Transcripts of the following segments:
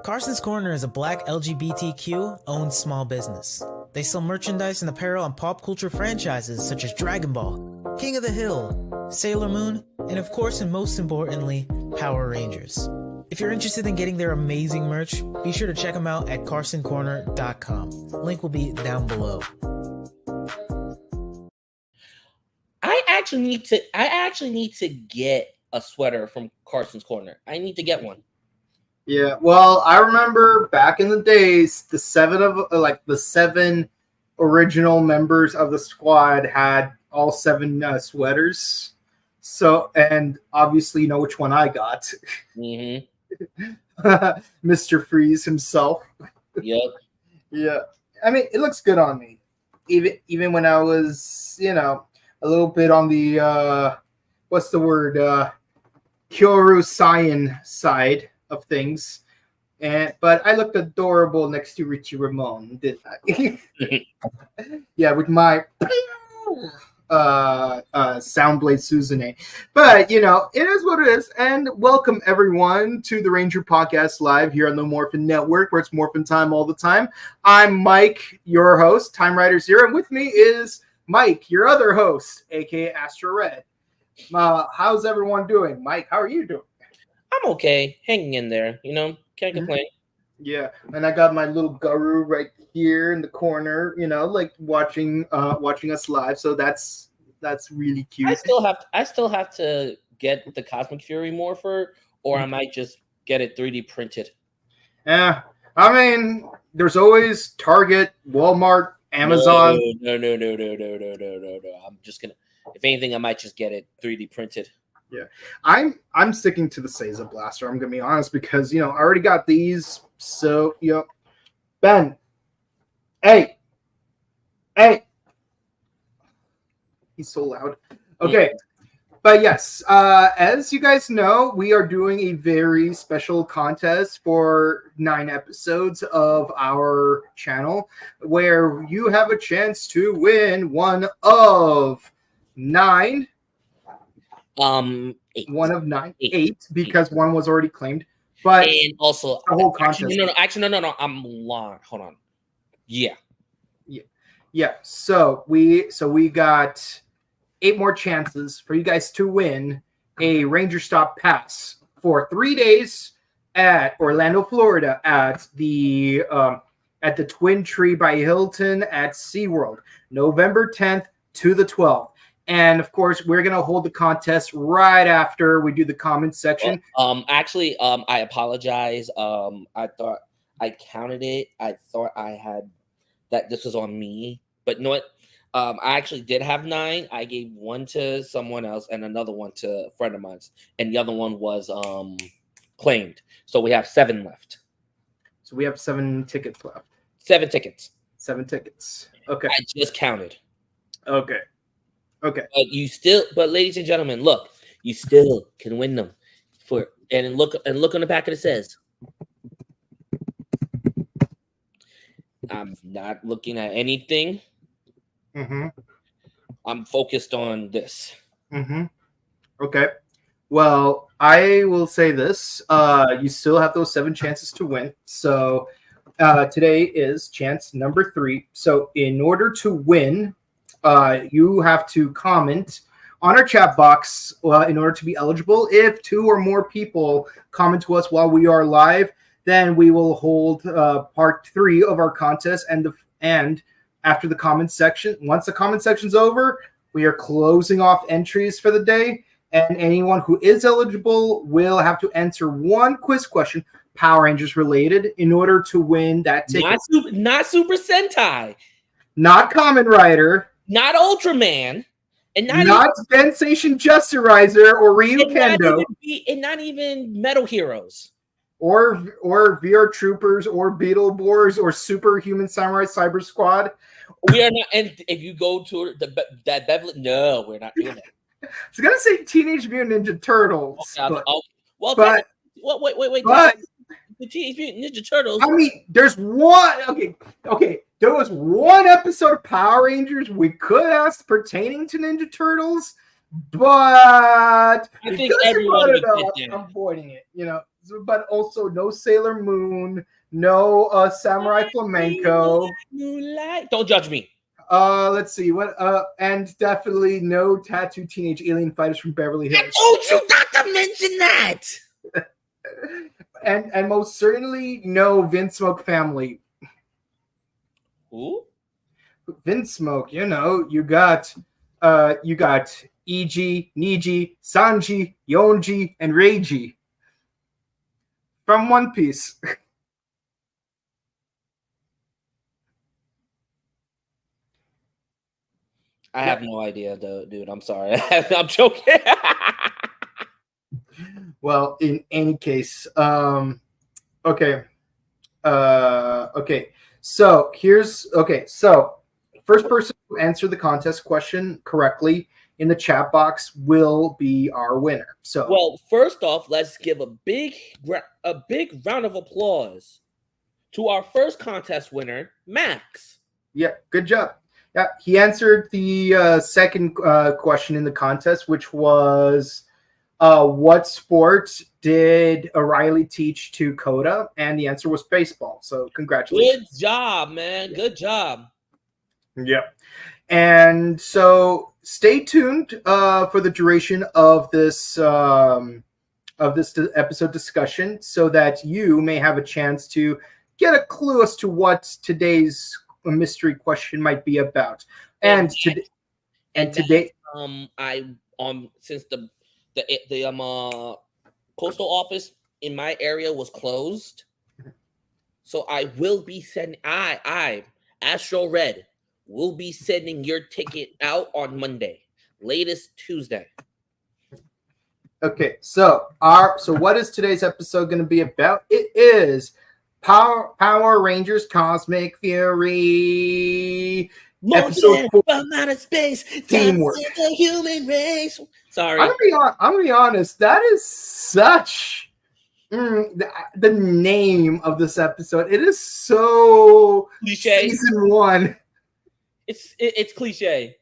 Carson's Corner is a black LGBTQ-owned small business. They sell merchandise and apparel on pop culture franchises such as Dragon Ball, King of the Hill, Sailor Moon, and of course and most importantly, Power Rangers. If you're interested in getting their amazing merch, be sure to check them out at carsoncorner.com. Link will be down below. I actually need to get a sweater from Carson's Corner. I need to get one. Yeah, well, I remember back in the days, the seven original members of the squad had all seven sweaters. So, and obviously, you know which one I got. Mm-hmm. Mr. Freeze himself. Yep. Yeah, I mean, it looks good on me. Even when I was, a little bit on the what's the word, Kyoru Saiyan side of things, but I looked adorable next to Richie Ramon, didn't I? Yeah, with my Soundblade Suzune. But it is what it is. And welcome everyone to the Ranger Podcast Live here on the Morphin Network, where it's Morphin time all the time. I'm Mike, your host, Time Rider Zero, and with me is Mike, your other host, aka Astro Red. How's everyone doing? Mike, how are you doing? I'm okay, hanging in there. Can't complain. Yeah, and I got my little guru right here in the corner. Like watching us live. So that's really cute. I still have to get the Cosmic Fury Morpher, or I might just get it 3D printed. Yeah, I mean, there's always Target, Walmart, Amazon. No. I'm just gonna. If anything, I might just get it 3D printed. Yeah, I'm sticking to the Seiza Blaster. I'm gonna be honest because I already got these. So Ben, hey, he's so loud. Okay, but yes, as you guys know, we are doing a very special contest for 9 episodes of our channel, where you have a chance to win one of 9. 8. One of 9, 8, because one was already claimed. But and also the whole contest. No. I'm lying. Hold on. Yeah. So we got 8 more chances for you guys to win a Ranger Stop pass for 3 days at Orlando, Florida, at the Twin Tree by Hilton at SeaWorld, November 10th to the 12th. And of course, we're gonna hold the contest right after we do the comment section. I apologize. I thought I counted it. I thought I had that this was on me, but you know what? I actually did have 9. I gave one to someone else and another one to a friend of mine, and the other one was claimed. So we have 7 left. So we have 7 tickets left. 7 tickets. 7 tickets. Okay. I just counted. Okay. But ladies and gentlemen, look, you still can win them. And look on the back of it says. I'm not looking at anything. Mm-hmm. I'm focused on this. Mm-hmm. Okay. Well, I will say this. You still have those 7 chances to win. So today is chance number 3. So in order to win, you have to comment on our chat box in order to be eligible. If 2 or more people comment to us while we are live, then we will hold part 3 of our contest. And after the comment section, once the comment section's over, we are closing off entries for the day. And anyone who is eligible will have to answer one quiz question, Power Rangers related, in order to win that ticket. Not Super Sentai. Not Kamen Rider. Not Ultraman, and not Sensation Justerizer or Ryu Kendo, and not even Metal Heroes, or VR Troopers, or Beetleborgs, or Superhuman Samurai Cyber Squad. We are not. And if you go to that Beverly, no, we're not doing that. I was gonna say Teenage Mutant Ninja Turtles. Wait. But the Teenage Mutant Ninja Turtles. I mean, there's one. Okay. There was one episode of Power Rangers we could ask pertaining to Ninja Turtles, but I think everyone would get I'm avoiding it. but also no Sailor Moon, no Samurai Flamenco. Moonlight. Don't judge me. Let's see what and definitely no tattoo teenage alien fighters from Beverly Hills. I told you not to mention that. And most certainly no Vince Smoke family. Who? Vince Smoke, you know, you got Iji, Niji, Sanji, Yonji, and Reiji from One Piece. I have no idea, though, dude. I'm sorry. I'm joking. Well, in any case, okay. Okay. So first person to answer the contest question correctly in the chat box will be our winner. So, well, first off, let's give a big round of applause to our first contest winner, Max. Yeah, good job. Yeah, he answered the second question in the contest, which was what sport did O'Reilly teach to Coda? And the answer was baseball. So congratulations. Good job, man. Good job. Yeah. And so stay tuned for the duration of this episode discussion so that you may have a chance to get a clue as to what today's mystery question might be about. And today, since the postal office in my area was closed, so I will be sending I Astro Red will be sending your ticket out on Monday, latest Tuesday. Okay, so what is today's episode going to be about? It is Power Rangers Cosmic Fury. Episode 4. From outer space, Teamwork. the human race. Sorry. I'm gonna be honest. That is such the name of this episode. It is so cliche. Season 1. It's cliche.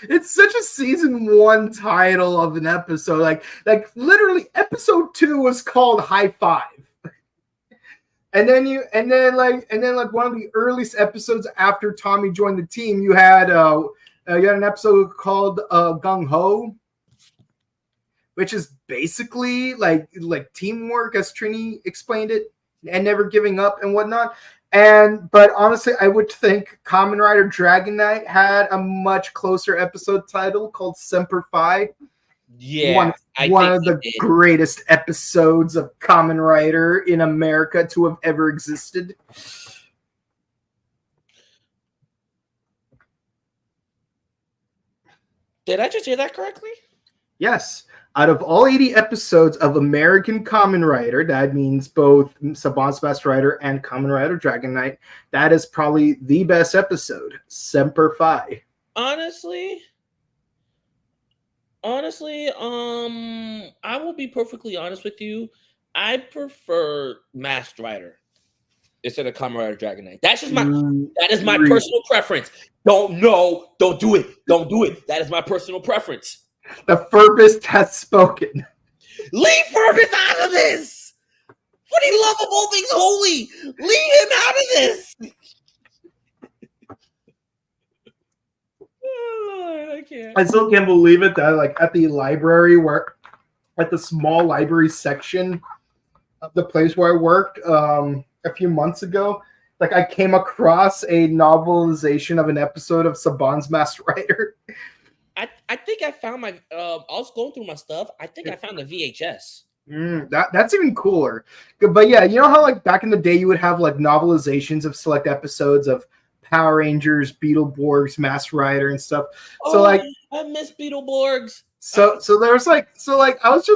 It's such a season 1 title of an episode. Like literally, episode 2 was called High Five. And then one of the earliest episodes after Tommy joined the team, you had an episode called Gung Ho, which is basically like teamwork, as Trini explained it, and never giving up and whatnot. But honestly, I would think Kamen Rider Dragon Knight had a much closer episode title called Semper Fi. Yeah, one of the greatest episodes of Kamen Rider in America to have ever existed. Did I just hear that correctly? Yes. Out of all 80 episodes of American Kamen Rider, that means both Saban's Master Rider and Kamen Rider Dragon Knight, that is probably the best episode, Semper Fi. Honestly, I will be perfectly honest with you. I prefer Masked Rider instead of Kamen Rider Dragon Knight. That is my personal preference. Don't do it. That is my personal preference. The Furbist has spoken. Leave Furbist out of this. For the love of all things holy, leave him out of this. Oh Lord, I can't. I still can't believe it that at the library at the small library section of the place where I worked a few months ago, I came across a novelization of an episode of Saban's Master Rider. I think I found I was going through my stuff. I think I found the VHS. That's even cooler. But yeah, you know how back in the day you would have novelizations of select episodes of Power Rangers, Beetleborgs, Master Rider, and stuff. So I miss Beetleborgs. So there's I was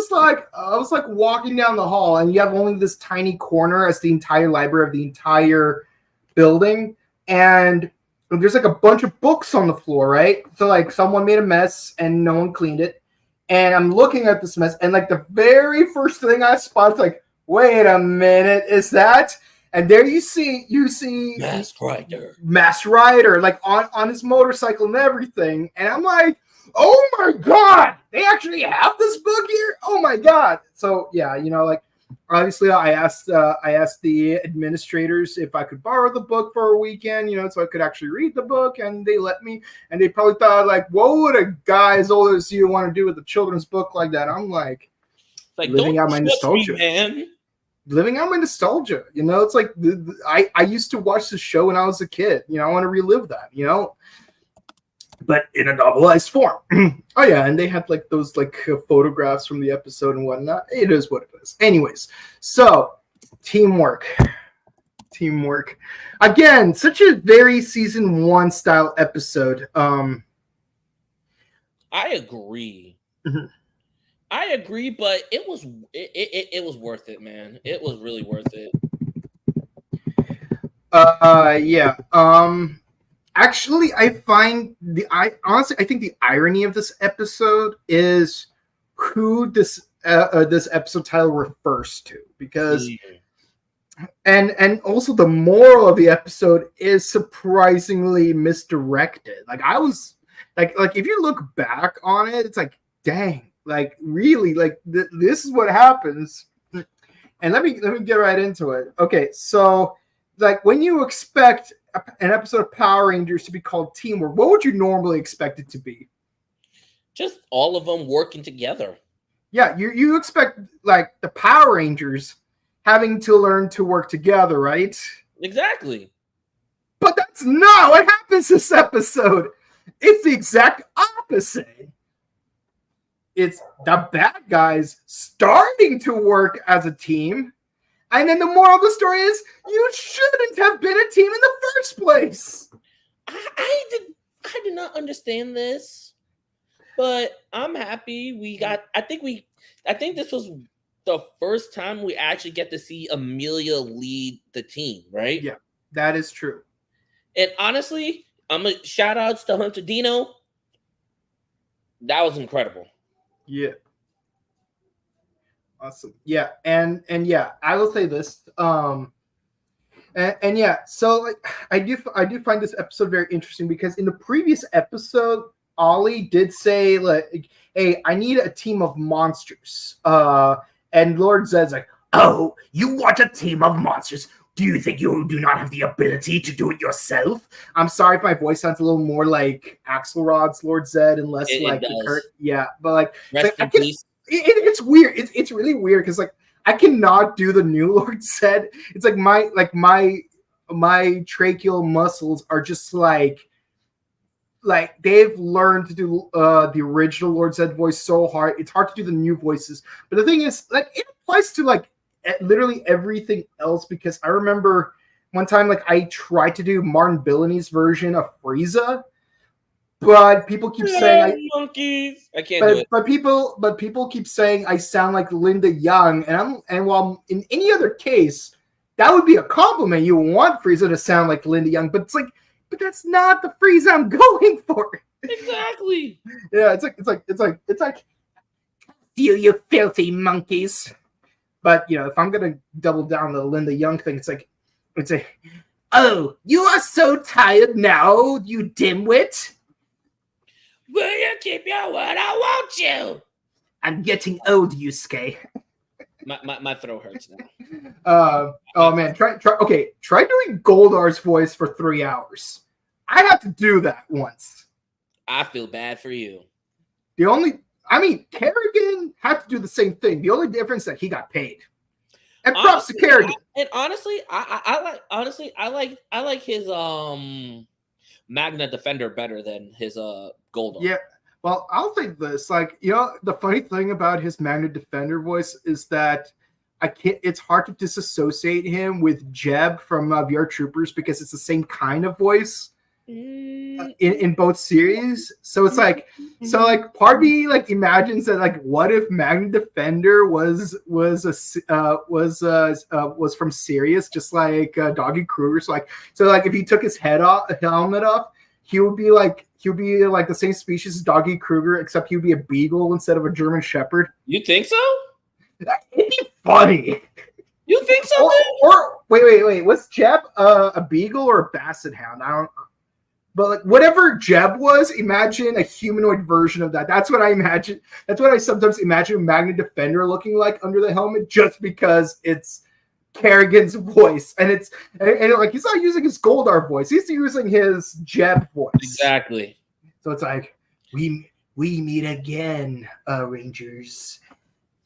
walking down the hall, and you have only this tiny corner as the entire library of the entire building, and there's a bunch of books on the floor, right? So someone made a mess and no one cleaned it. And I'm looking at this mess, and the very first thing I spot is wait a minute, is that? And there you see Masked Rider, on his motorcycle and everything. And I'm like, oh my God, they actually have this book here? Oh my God. So yeah, obviously, I asked the administrators if I could borrow the book for a weekend, so I could actually read the book, and they let me. And they probably thought, like, what would a guy as old as you want to do with a children's book like that? I'm like living out my nostalgia, man. Living out my nostalgia. It's like I used to watch the show when I was a kid. I want to relive that. But in a novelized form. Oh yeah, and they had like those photographs from the episode and whatnot. It is what it is. Anyways, so teamwork. Again, such a very season 1 style episode. I agree. Mm-hmm. I agree, but it was worth it, man. It was really worth it. Yeah. Actually, I think the irony of this episode is who this episode title refers to, because and also the moral of the episode is surprisingly misdirected. Like I was like if you look back on it, it's like, dang, like really, like this is what happens. And let me get right into it. Okay, so like when you expect an episode of Power Rangers to be called Teamwork, what would you normally expect it to be? Just all of them working together. Yeah, you expect like the Power Rangers having to learn to work together, right? Exactly. But that's not what happens this episode. It's the exact opposite. It's the bad guys starting to work as a team. And then the moral of the story is you shouldn't have been a team in the first place. I did not understand this, but I'm happy we got. I think this was the first time we actually get to see Amelia lead the team, right? Yeah, that is true. And honestly, I'm a shout outs to Hunter Dino. That was incredible. Yeah. Awesome. Yeah, and yeah, I will say this. And yeah, so like I do find this episode very interesting because in the previous episode, Ollie did say like, "Hey, I need a team of monsters." And Lord Zed's like, "Oh, you want a team of monsters? Do you think you do not have the ability to do it yourself?" I'm sorry if my voice sounds a little more like Axelrod's Lord Zed and less like the Kurt. Yeah, but like, rest in peace. It's weird. It's really weird because like I cannot do the new Lord Zed. It's like my tracheal muscles are just like they've learned to do the original Lord Zed voice so hard. It's hard to do the new voices. But the thing is, like, it applies to like literally everything else, because I remember one time like I tried to do Martin Billini's version of Frieza. But people keep saying monkeys. I can't do it. But people keep saying I sound like Linda Young, and while in any other case that would be a compliment. You want Frieza to sound like Linda Young, but it's like, but that's not the Frieza I'm going for. Exactly. Yeah, it's like you filthy monkeys. But if I'm gonna double down the Linda Young thing, it's like, oh, you are so tired now, you dimwit. Will you keep your word? I want you. I'm getting old, Yusuke. My throat hurts now. Oh man, try doing Goldar's voice for 3 hours. I had to do that once. I feel bad for you. Kerrigan had to do the same thing. The only difference that he got paid. And props to Kerrigan. Honestly, I like his Magna Defender better than his Goldar. Yeah. Well, I'll say this. Like, the funny thing about his Magna Defender voice is that it's hard to disassociate him with Jeb from VR Troopers, because it's the same kind of voice in both series. So it's like, part of me like imagines that like, what if Magna Defender was from Sirius, just like Doggy Kruger. So if he took his helmet off, he would be like the same species as Doggy Kruger, except he would be a beagle instead of a German Shepherd. You think so? It'd be funny. You think so? Or wait, was Jeb a beagle or a basset hound? But like whatever Jeb was, imagine a humanoid version of that. That's what I imagine. That's what I sometimes imagine a Magna Defender looking like under the helmet, just because it's Kerrigan's voice, and like he's not using his Goldar voice; he's using his Jeb voice. Exactly. So it's like we meet again, Rangers.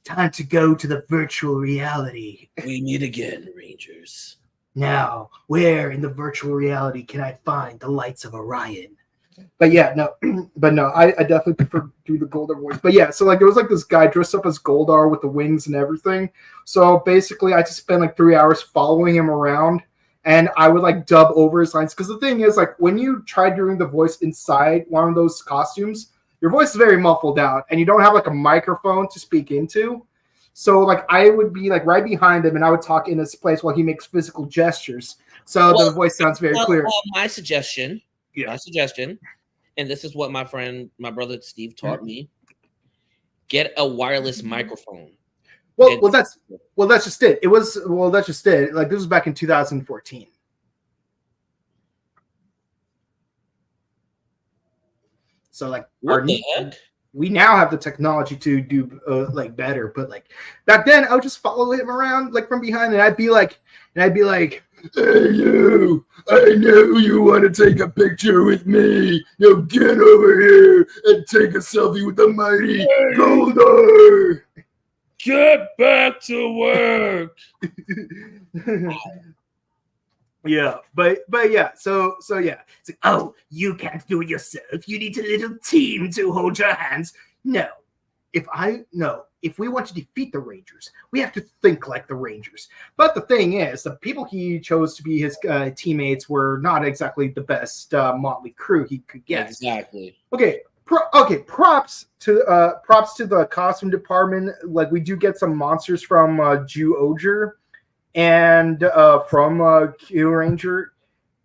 Time to go to the virtual reality. We meet again, Rangers. Now, where in the virtual reality can I find the lights of Orion? But yeah, no, I definitely prefer to do the Goldar voice. But yeah, so like there was like this guy dressed up as Goldar with the wings and everything. So basically, I just spent like 3 hours following him around, and I would like dub over his lines. Because the thing is, like when you try doing the voice inside one of those costumes, your voice is very muffled out, and you don't have like a microphone to speak into. So like I would be like right behind him, and I would talk in his place while he makes physical gestures. So the voice sounds very clear. My suggestion, and this is what my brother Steve taught me: get a wireless microphone. Well, that's just it. That's just it. Like this was back in 2014. So like we now have the technology to do like better, but like back then I would just follow him around like from behind, and I'd be like, hey you, I know you want to take a picture with me. Yo, get over here and take a selfie with the mighty Goldar. Get back to work. Yeah, but yeah, so yeah. It's like, oh, you can't do it yourself. You need a little team to hold your hands. No. If we want to defeat the Rangers, we have to think like the Rangers. But the thing is, the people he chose to be his teammates were not exactly the best motley crew he could get. Exactly. Okay. Props to the costume department. Like we do get some monsters from Jew Oger and from Q Ranger,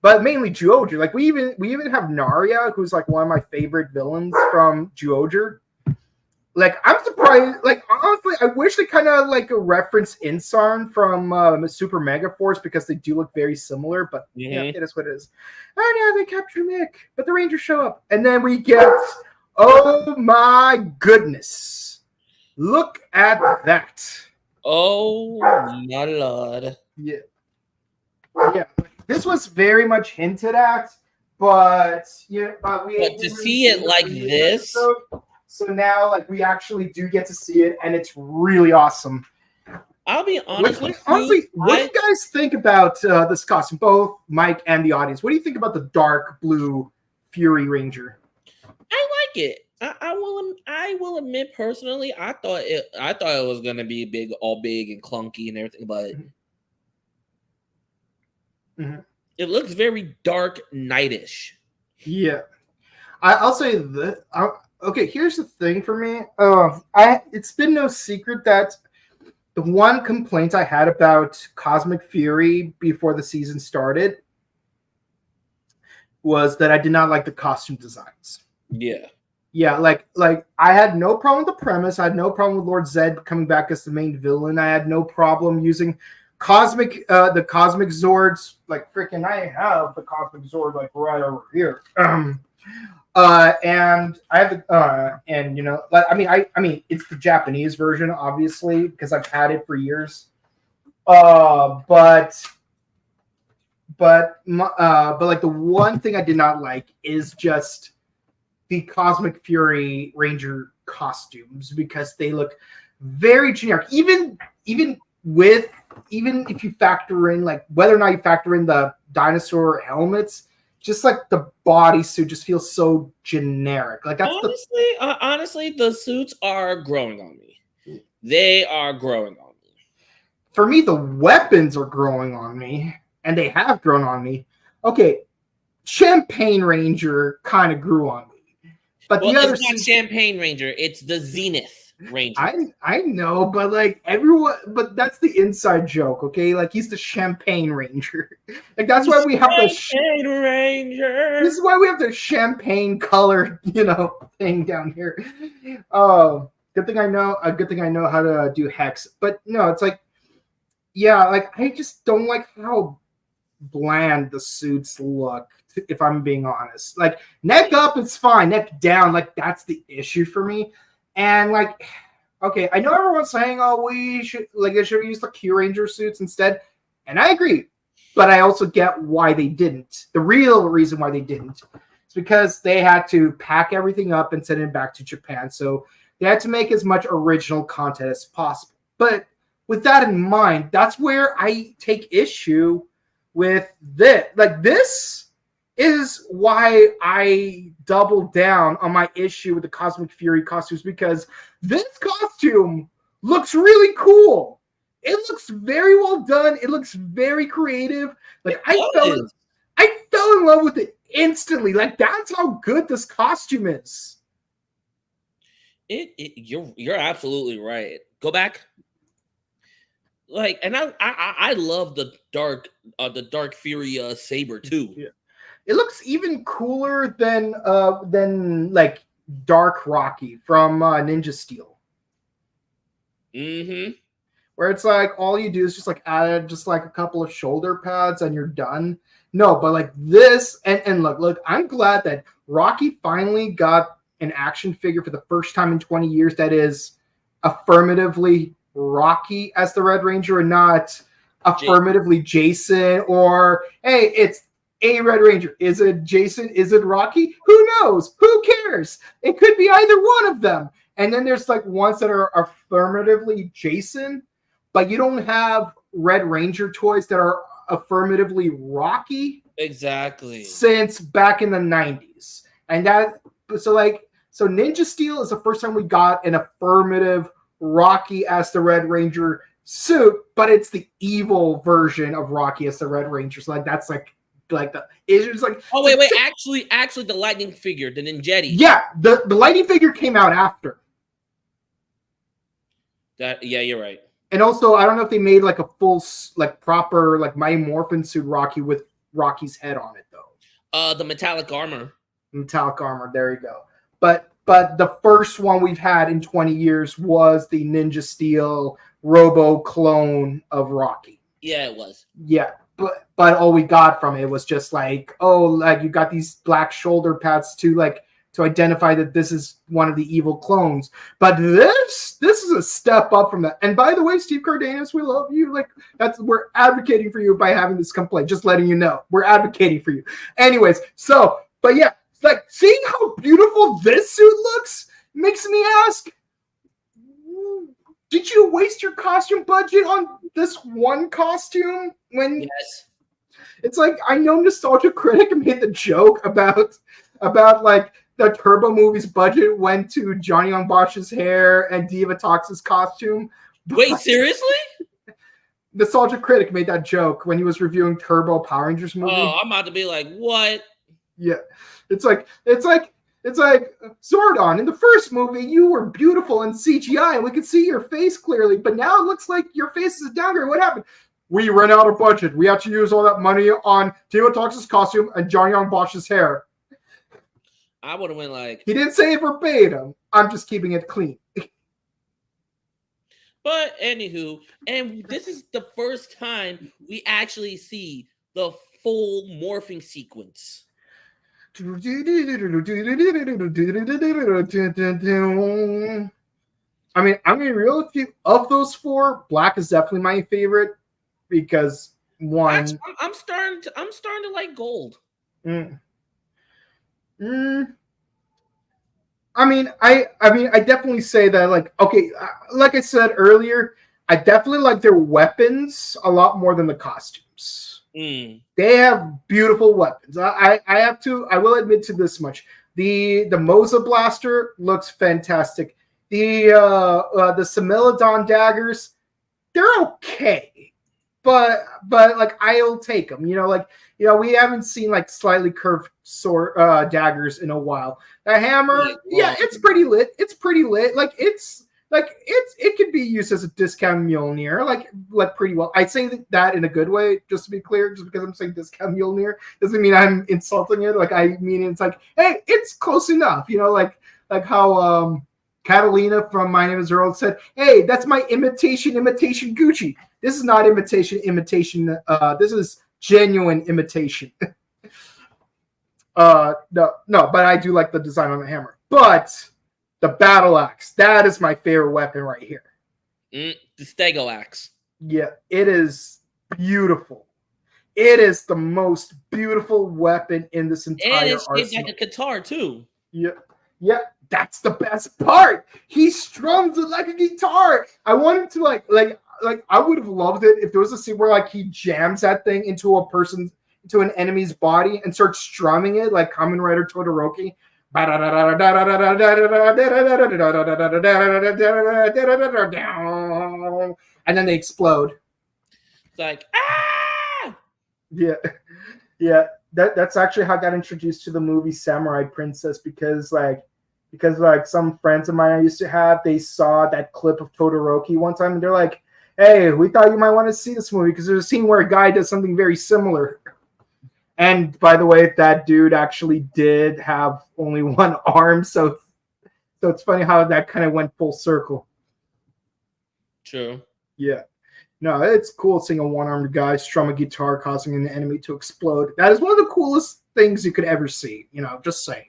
but mainly Jew Oger. Like we even have Narya, who's like one of my favorite villains from Jew Oger. Like I'm surprised. Like honestly, I wish they kind of like a reference Insarn from Super Mega Force, because they do look very similar. But yeah, it is what it is. Oh yeah, they capture Mick, but the Rangers show up, and then we get. Oh my goodness! Look at that. Oh my lord! Yeah. This was very much hinted at, but to see it like this. So now, like, we actually do get to see it, and it's really awesome. I'll be honest with you. Honestly, what do you guys think about this costume? Both Mike and the audience. What do you think about the dark blue Fury Ranger? I like it. I will admit personally, I thought it was gonna be big and clunky and everything, but it looks very dark knightish. Yeah, I'll say that. Okay, here's the thing for me. It's been no secret that the one complaint I had about Cosmic Fury before the season started was that I did not like the costume designs. Yeah, like I had no problem with the premise. I had no problem with Lord Zed coming back as the main villain. I had no problem using the Cosmic Zords. Like freaking, I have the Cosmic Zord like right over here. And I have the and you know, like I mean it's the Japanese version, obviously, because I've had it for years. But like the one thing I did not like is just the Cosmic Fury Ranger costumes, because they look very generic. Even if you factor in, like, whether or not you factor in the dinosaur helmets, just like the bodysuit just feels so generic. Like that's honestly, the suits are growing on me. They are growing on me. For me, the weapons are growing on me, and they have grown on me. Okay, Champagne Ranger kind of grew on me. But the other it's not Champagne Ranger, it's the Zenith Ranger. I know, but like everyone, but that's the inside joke, okay? Like he's the Champagne Ranger. Like that's why we have the Champagne Ranger. This is why we have the champagne color, thing down here. Good thing I know how to do hex. But no, it's like, yeah, like I just don't like how bland the suits look. if I'm being honest. Like, neck up is fine, neck down, like, that's the issue for me. And, like, okay, I know everyone's saying, oh, they should use the Q Ranger suits instead. And I agree. But I also get why they didn't. The real reason why they didn't is because they had to pack everything up and send it back to Japan. So they had to make as much original content as possible. But with that in mind, that's where I take issue with this. Like, this is why I double down on my issue with the Cosmic Fury costumes, because this costume looks really cool. It looks very well done. It looks very creative. Like, I fell in love with it instantly. Like, that's how good this costume is. You're absolutely right. Go back. Like, and I love the dark Fury saber too. Yeah. It looks even cooler than like Dark Rocky from Ninja Steel. Mm-hmm. Where it's like all you do is just like add just like a couple of shoulder pads and you're done. No, but like this and look, I'm glad that Rocky finally got an action figure for the first time in 20 years that is affirmatively Rocky as the Red Ranger and not affirmatively Jason, or hey, it's a Red Ranger. Is it Jason? Is it Rocky? Who knows? Who cares? It could be either one of them. And then there's like ones that are affirmatively Jason, but you don't have Red Ranger toys that are affirmatively Rocky. Exactly. Since back in the 90s. And so Ninja Steel is the first time we got an affirmative Rocky as the Red Ranger suit, but it's the evil version of Rocky as the Red Ranger. So like that's like it's just like, oh wait, actually the lightning figure, the Ninjetti. Yeah, the lightning figure came out after. Yeah, you're right. And also, I don't know if they made like a full like proper like Mighty Morphin suit Rocky with Rocky's head on it though. The metallic armor. Metallic armor, there you go. But the first one we've had in 20 years was the Ninja Steel Robo clone of Rocky. Yeah, it was. Yeah, but all we got from it was just like, oh, like you got these black shoulder pads to identify that this is one of the evil clones. But this is a step up from that. And by the way, Steve Cardenas, we love you. Like we're advocating for you by having this complaint. Just letting you know, we're advocating for you. Anyways, but yeah. Like, seeing how beautiful this suit looks makes me ask, did you waste your costume budget on this one costume? Yes. It's like, I know Nostalgia Critic made the joke about like the Turbo movie's budget went to Johnny Young Bosch's hair and Diva Tox's costume. Wait, seriously? Nostalgia Critic made that joke when he was reviewing Turbo Power Rangers movie. Oh, I'm about to be like, what? Yeah. It's like Zordon. In the first movie, you were beautiful in CGI and we could see your face clearly, but now it looks like your face is a downgrade. What happened? We ran out of budget. We had to use all that money on Diva Tox's costume and Johnny Young Bosch's hair. I would have went like, he didn't say it verbatim. I'm just keeping it clean. But anywho, and this is the first time we actually see the full morphing sequence. I mean, I'm gonna be real with you. Of those four, Black is definitely my favorite because one. I'm starting to like Gold. I mean, I definitely say that. Like, okay, like I said earlier, I definitely like their weapons a lot more than the costumes. They have beautiful weapons. I will admit to this much. The Moza blaster looks fantastic. The Similodon daggers, they're okay. But like I'll take them. We haven't seen like slightly curved sword daggers in a while. The hammer, yeah, it's pretty lit. It's pretty lit. It could be used as a discount Mjolnir, like pretty well. I say that in a good way, just to be clear. Just because I'm saying discount Mjolnir doesn't mean I'm insulting it. Like I mean, it's like, hey, it's close enough. Like how Catalina from My Name Is Earl said, hey, that's my imitation Gucci. This is not imitation. This is genuine imitation. No, but I do like the design on the hammer. But the battle axe, that is my favorite weapon right here. The Stego axe. Yeah, it is beautiful. It is the most beautiful weapon in this entire And it's shaped arsenal. like a guitar too. Yeah, that's the best part. He strums it like a guitar. I want him to like I would have loved it if there was a scene where like he jams that thing into an enemy's body and starts strumming it like Kamen Rider Todoroki. And then they explode. It's like, ah! Yeah. That's actually how I got introduced to the movie Samurai Princess because some friends of mine I used to have, they saw that clip of Todoroki one time and they're like, hey, we thought you might want to see this movie because there's a scene where a guy does something very similar. And by the way, that dude actually did have only one arm, so it's funny how that kind of went full circle. True. Yeah. No, it's cool seeing a one-armed guy strum a guitar causing an enemy to explode. That is one of the coolest things you could ever see, just saying.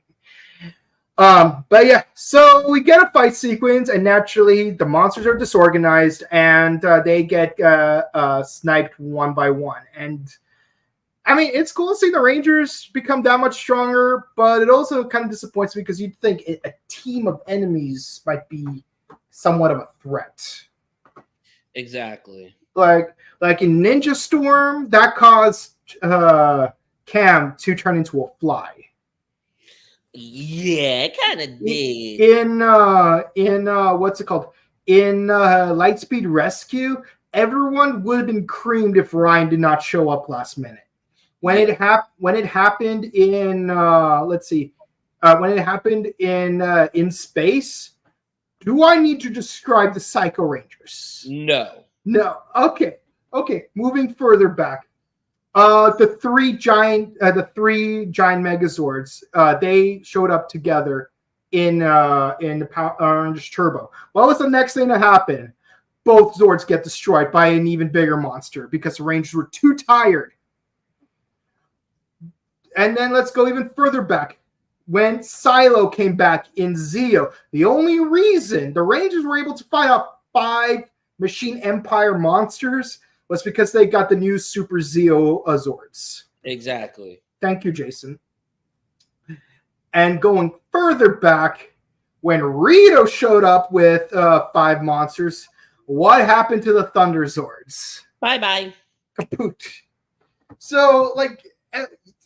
But yeah, so we get a fight sequence, and naturally the monsters are disorganized, and they get sniped one by one. And I mean, it's cool to see the Rangers become that much stronger, but it also kind of disappoints me because you'd think a team of enemies might be somewhat of a threat. Exactly. Like in Ninja Storm, that caused Cam to turn into a fly. Yeah, it kind of did. In what's it called? In Lightspeed Rescue, everyone would have been creamed if Ryan did not show up last minute. When it happened in when it happened in space, do I need to describe the Psycho Rangers? No. Okay. Moving further back, the three giant Megazords, they showed up together in the Power Rangers Turbo. What was the next thing to happen? Both Zords get destroyed by an even bigger monster because the Rangers were too tired. And then let's go even further back. When Silo came back in Zeo, the only reason the Rangers were able to fight off 5 Machine Empire monsters was because they got the new Super Zeo Zords. Exactly. Thank you, Jason. And going further back, when Rito showed up with 5 monsters, what happened to the Thunder Zords? Bye-bye. Kaput. So,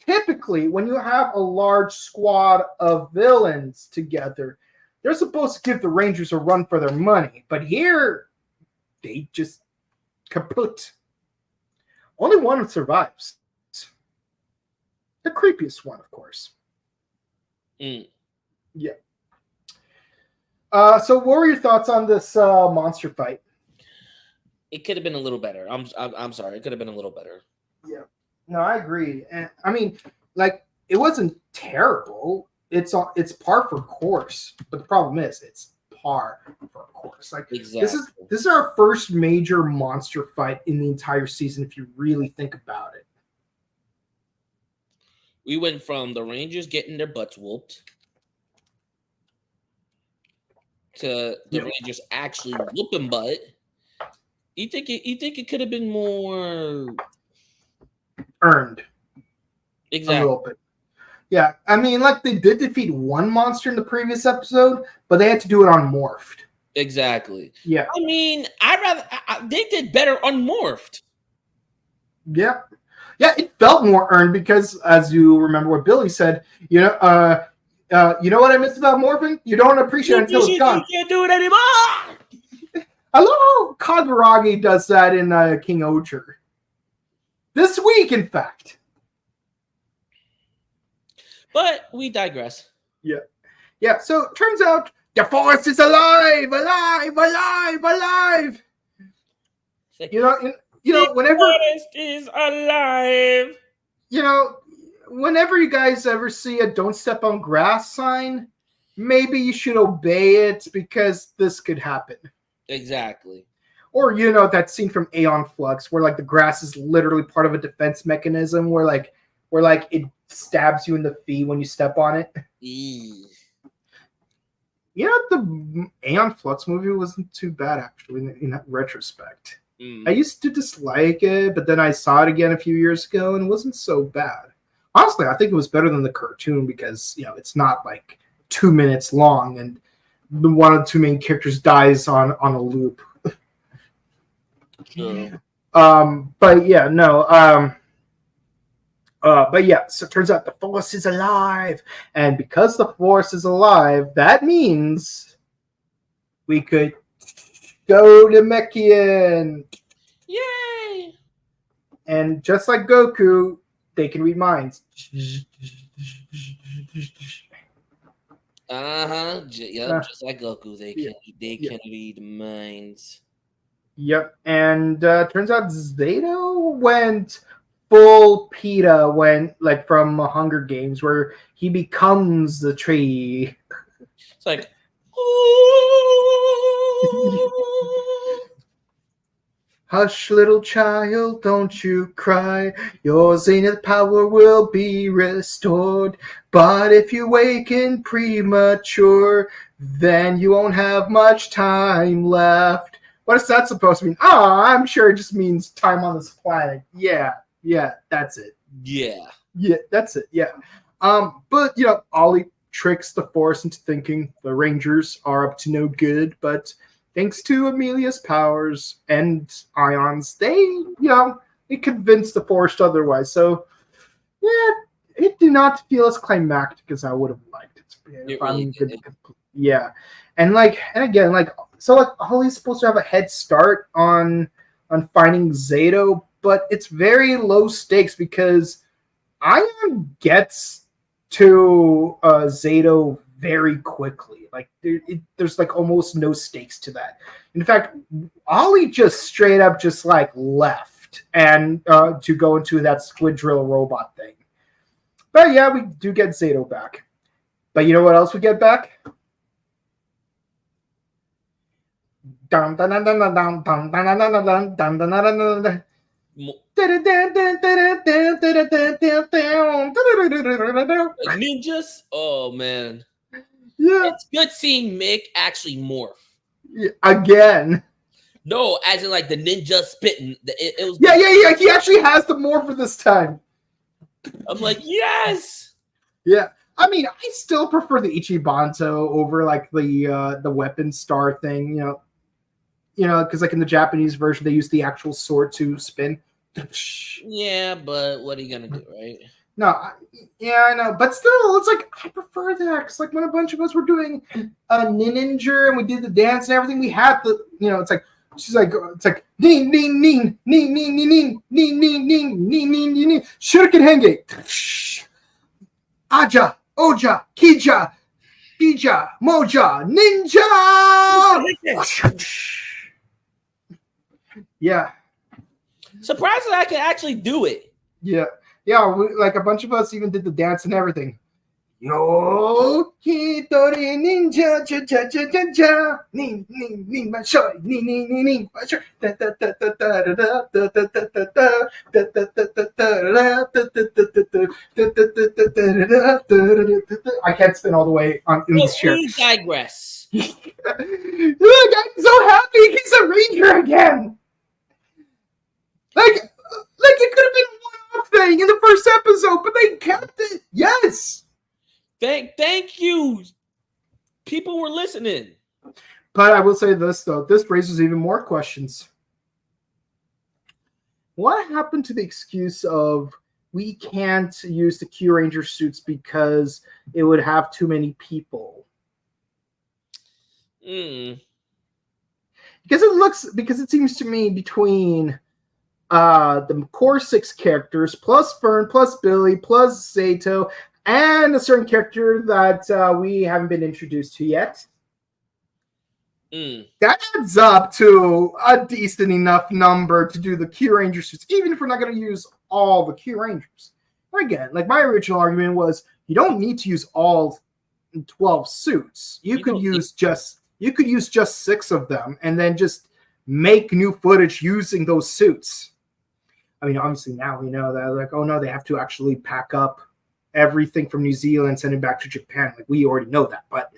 typically, when you have a large squad of villains together, they're supposed to give the Rangers a run for their money. But here, they just kaput. Only one survives. The creepiest one, of course. Yeah. So what were your thoughts on this monster fight? It could have been a little better. I'm sorry. It could have been a little better. Yeah. No, I agree. And I mean, it wasn't terrible. It's par for course. But the problem is, it's par for course. Exactly. This is our first major monster fight in the entire season, if you really think about it. We went from the Rangers getting their butts whooped to the Rangers actually whooping butt. You think it could have been more earned? Exactly. A little bit. Yeah, I mean, they did defeat one monster in the previous episode, but they had to do it on Morphed. Exactly. Yeah. I mean, they did better on Morphed. Yeah. Yeah, it felt more earned because, as you remember what Billy said, you know what I missed about morphing? You don't appreciate it until it's gone. You can't do it anymore. Hello, Kaguragi does that in King Ocher. This week, in fact. But we digress. Yeah. Yeah, so it turns out the force is alive. Whenever the forest is alive. Whenever you guys ever see a "Don't Step on Grass" sign, maybe you should obey it because this could happen. Exactly. Or that scene from Aeon Flux where the grass is literally part of a defense mechanism where where like it stabs you in the feet when you step on it. Eee. You know, the Aeon Flux movie wasn't too bad actually in that retrospect. I used to dislike it, but then I saw it again a few years ago and it wasn't so bad. Honestly, I think it was better than the cartoon because, you know, it's not like 2 minutes long and one of the two main characters dies on a loop. True. But yeah, no. But yeah, so it turns out the Force is alive. And because the Force is alive, that means we could go to Mechian. Yay! And just like Goku, they can read minds. Just like Goku, they can read minds. Yep, and turns out Zato went full PETA, went like from Hunger Games, where he becomes the tree. It's like, hush, little child, don't you cry. Your zenith power will be restored. But if you waken premature, then you won't have much time left. What is that supposed to mean? Oh, I'm sure it just means time on this planet. Yeah, that's it. Yeah, that's it. Yeah. But you know, Ollie tricks the Force into thinking the Rangers are up to no good, but thanks to Amelia's powers and ions, it convinced the Force otherwise. So, yeah, it did not feel as climactic as I would have liked it. Yeah, and again, Ollie's supposed to have a head start on finding Zato, but it's very low stakes because Ion gets to Zato very quickly. Like there's like almost no stakes to that. In fact, Ollie just straight up just like left and to go into that squid drill robot thing. But yeah, we do get Zato back. But you know what else we get back? ninjas. Oh man, yeah, it's good seeing Mick actually morph again. No, as in like the ninja spitting. It was yeah. He actually has the morph this time. I'm like, yes. Yeah, I mean, I still prefer the Ichibanto over like the weapon star thing. You know, because like in the Japanese version, they use the actual sword to spin. Yeah, but what are you gonna do, right? No, I know, but still, it's like I prefer that because like when a bunch of us were doing a ninja and we did the dance and everything, we had it's like she's like it's like nin nin nin nin nin nin nin nin nin nin nin nin nin shuriken henge aja oja kija bija moja ninja. Yeah. Surprisingly, I can actually do it. Yeah. Like a bunch of us even did the dance and everything. Yo, Hitori ninja, ja ja ja ja ja, nin nin nin ma shoy, nin nin nin nin ma shoy, da da da da da da da da da da da da da. I can't spin all the way on in this chair. Please digress. Look, I'm so happy he's a ranger again. Like it could have been one thing in the first episode, but they kept it. Yes. Thank you. People were listening. But I will say this though, this raises even more questions. What happened to the excuse of we can't use the Q Ranger suits because it would have too many people? Because it seems to me between the core 6 characters plus Fern plus Billy plus Zato and a certain character that we haven't been introduced to yet. That adds up to a decent enough number to do the Q Ranger suits, even if we're not going to use all the Q Rangers. Again, like my original argument was, you don't need to use all 12 suits. You could use just 6 of them, and then just make new footage using those suits. I mean, obviously now we know that, like, oh no, they have to actually pack up everything from New Zealand, send it back to Japan. Like, we already know that, but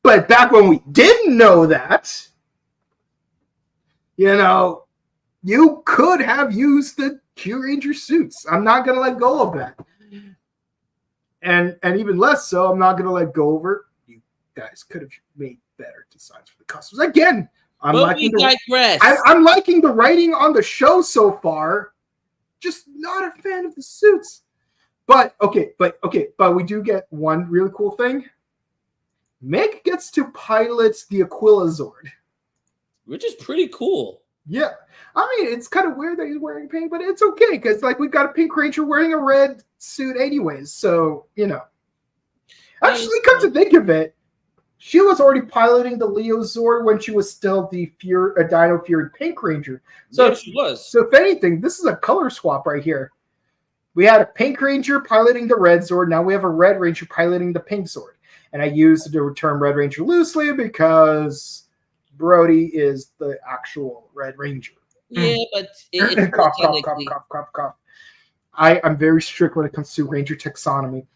but back when we didn't know that, you could have used the Q Ranger suits. I'm not gonna let go of that, and even less so, I'm not gonna let go over. You guys could have made better designs for the costumes. Again, I'm liking the writing on the show so far. Just not a fan of the suits. But we do get one really cool thing. Meg gets to pilot the Aquila Zord, which is pretty cool. Yeah, I mean, it's kind of weird that he's wearing pink, but it's okay because, like, we've got a Pink Ranger wearing a red suit anyways. So actually, come to think of it, she was already piloting the Leo Zord when she was still the Dino Fury Pink Ranger. So yeah, she was. So if anything, this is a color swap right here. We had a Pink Ranger piloting the Red Zord. Now we have a Red Ranger piloting the Pink Zord. And I use the term Red Ranger loosely because Brody is the actual Red Ranger. Yeah, but cough. I'm very strict when it comes to Ranger taxonomy.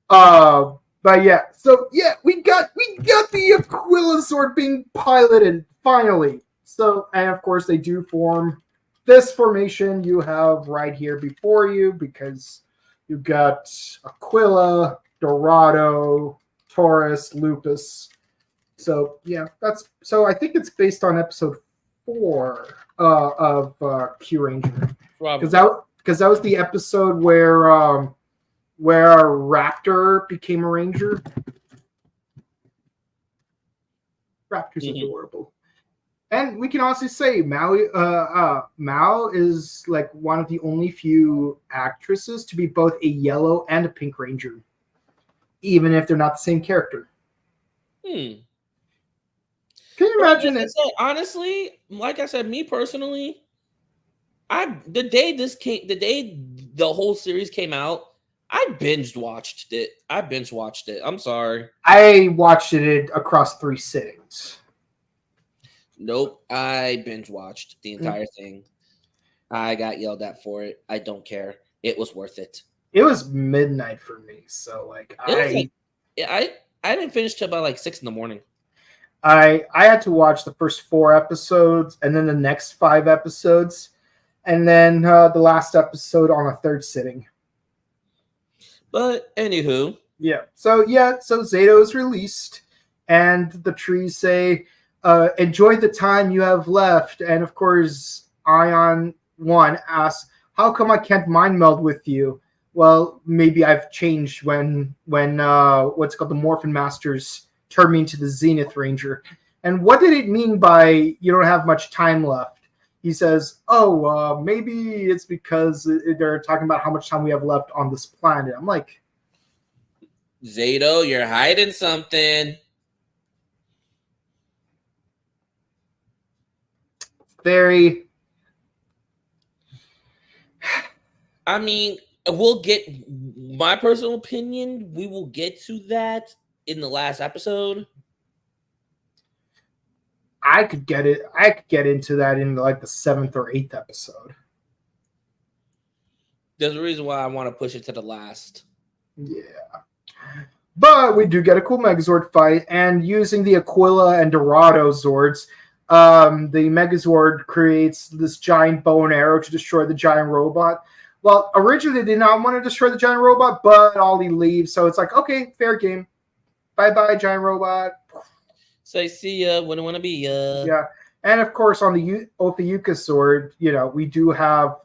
But yeah, so yeah, we got the Aquila Zord being piloted finally. So, and of course they do form this formation you have right here before you, because you got Aquila, Dorado, Taurus, Lupus. So yeah, I think it's based on episode 4 of Q Ranger, because that was the episode where Raptor became a Ranger. Raptor's adorable. And we can also say Mao is like one of the only few actresses to be both a yellow and a pink Ranger, even if they're not the same character. Can you imagine it? Honestly, like I said, me personally, the day the whole series came out, I binge watched it. I'm sorry. I watched it across 3 sittings. Nope, I binge watched the entire thing. I got yelled at for it. I don't care. It was worth it. It was midnight for me, so like I didn't finish till about like 6 a.m. I had to watch the first 4 episodes and then the next 5 episodes, and then the last episode on a 3rd sitting. But anywho, so Zato is released, and the trees say, enjoy the time you have left. And of course, Ion 1 asks, how come I can't mind meld with you? Well, maybe I've changed when what's called the Morphin Masters turned me into the Zenith Ranger. And what did it mean by you don't have much time left? He says, maybe it's because they're talking about how much time we have left on this planet. I'm like, Zato, you're hiding something. Very. I mean, we'll get my personal opinion. We will get to that in the last episode. I could get into that in like the 7th or 8th episode. There's a reason why I want to push it to the last. Yeah. But we do get a cool Megazord fight, and using the Aquila and Dorado Zords, the Megazord creates this giant bow and arrow to destroy the giant robot. Well, originally they did not want to destroy the giant robot, but Ollie leaves, so it's like, okay, fair game. Bye-bye, giant robot. Say see ya, wouldn't want to be ya. Yeah, and of course on the Ophiuchus sword, we do have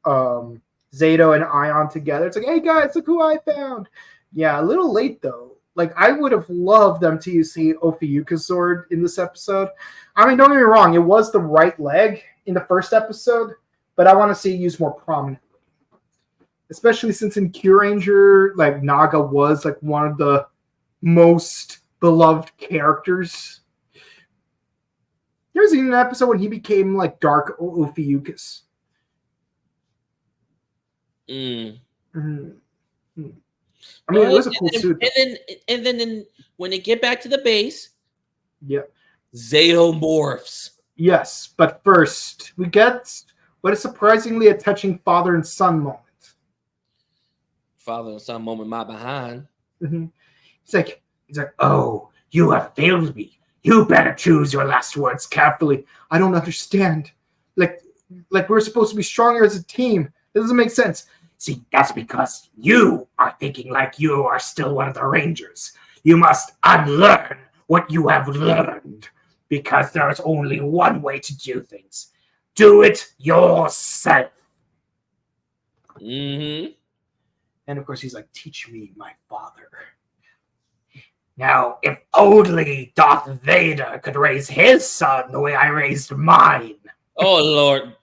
Zato and Ion together. It's like, hey guys, look who I found. Yeah, a little late though. Like, I would have loved them to use the Ophiuchus sword in this episode. I mean, don't get me wrong, it was the right leg in the first episode, but I want to see it used more prominently. Especially since in Q Ranger, like, Naga was like one of the most beloved characters. There's even an episode when he became like Dark Ophiuchus. I mean, it was a cool suit. And then when they get back to the base, Zato morphs. Yes, but first we get but it's surprisingly a touching father and son moment. Father and son moment, my behind. Mm-hmm. He's like, oh, you have failed me. You better choose your last words carefully. I don't understand. Like we're supposed to be stronger as a team. It doesn't make sense. See, that's because you are thinking like you are still one of the Rangers. You must unlearn what you have learned, because there is only one way to do things. Do it yourself. Mm-hmm. And of course, he's like, teach me, my father. Now, if only Darth Vader could raise his son the way I raised mine. Oh, Lord.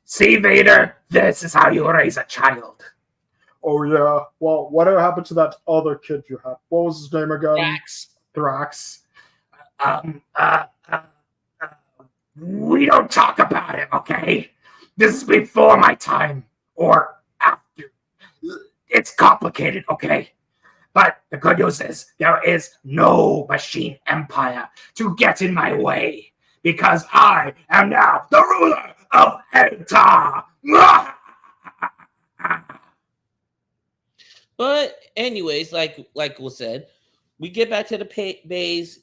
See, Vader, this is how you raise a child. Oh, yeah. Well, whatever happened to that other kid you had? What was his name again? Thrax. We don't talk about him, okay? This is before my time, or after. It's complicated, okay? But the good news is there is no machine empire to get in my way, because I am now the ruler of Eltar. But anyways, like was said, we get back to the base.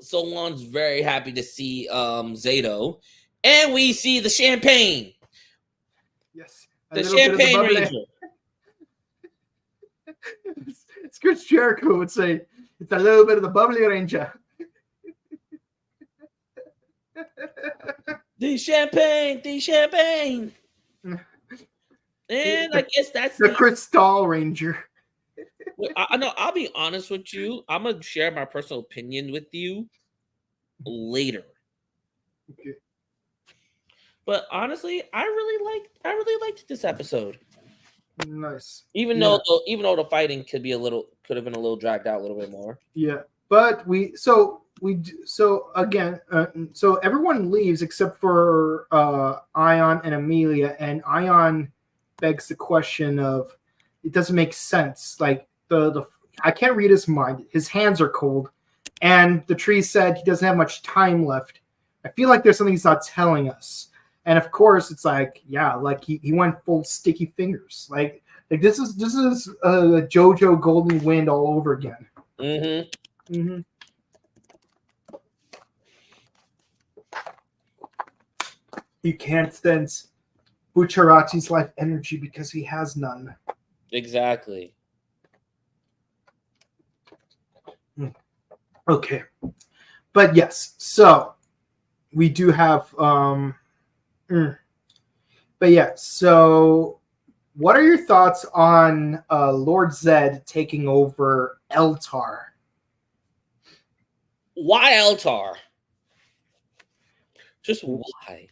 Solon's very happy to see Zato, and we see the champagne. Yes, the champagne ranger. It's Chris Jericho would say, it's a little bit of the bubbly ranger. The champagne. And I guess that's the Crystal Ranger. I know. I'll be honest with you. I'm gonna share my personal opinion with you later. Okay. But honestly, I really liked this episode. Nice. Even though the fighting could have been a little dragged out a little bit more. Yeah, but so everyone leaves except for Ion and Amelia, and Ion begs the question of, it doesn't make sense. Like the I can't read his mind. His hands are cold, and the tree said he doesn't have much time left. I feel like there's something he's not telling us. And of course, it's like, yeah, like he went full sticky fingers. Like this is JoJo Golden Wind all over again. Mm-hmm. Mm-hmm. You can't sense Bucciarati's life energy because he has none. Exactly. Okay. But yes, so we do have but yeah, so what are your thoughts on Lord Zed taking over Eltar? Why Eltar? Just why?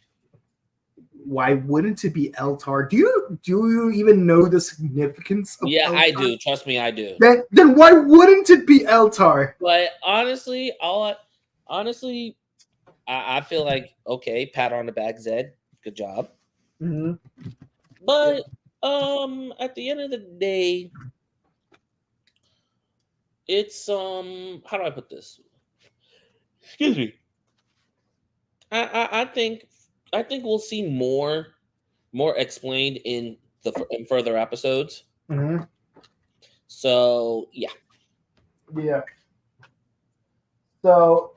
Why wouldn't it be Eltar? Do you even know the significance of Yeah, Eltar? I do. Trust me, I do. Then why wouldn't it be Eltar? But honestly, I feel like, okay, pat on the back, Zed. Good job. Mm-hmm. But at the end of the day, it's how do I put this? Excuse me. I think we'll see more explained in further episodes. Mm-hmm. So yeah. Yeah. So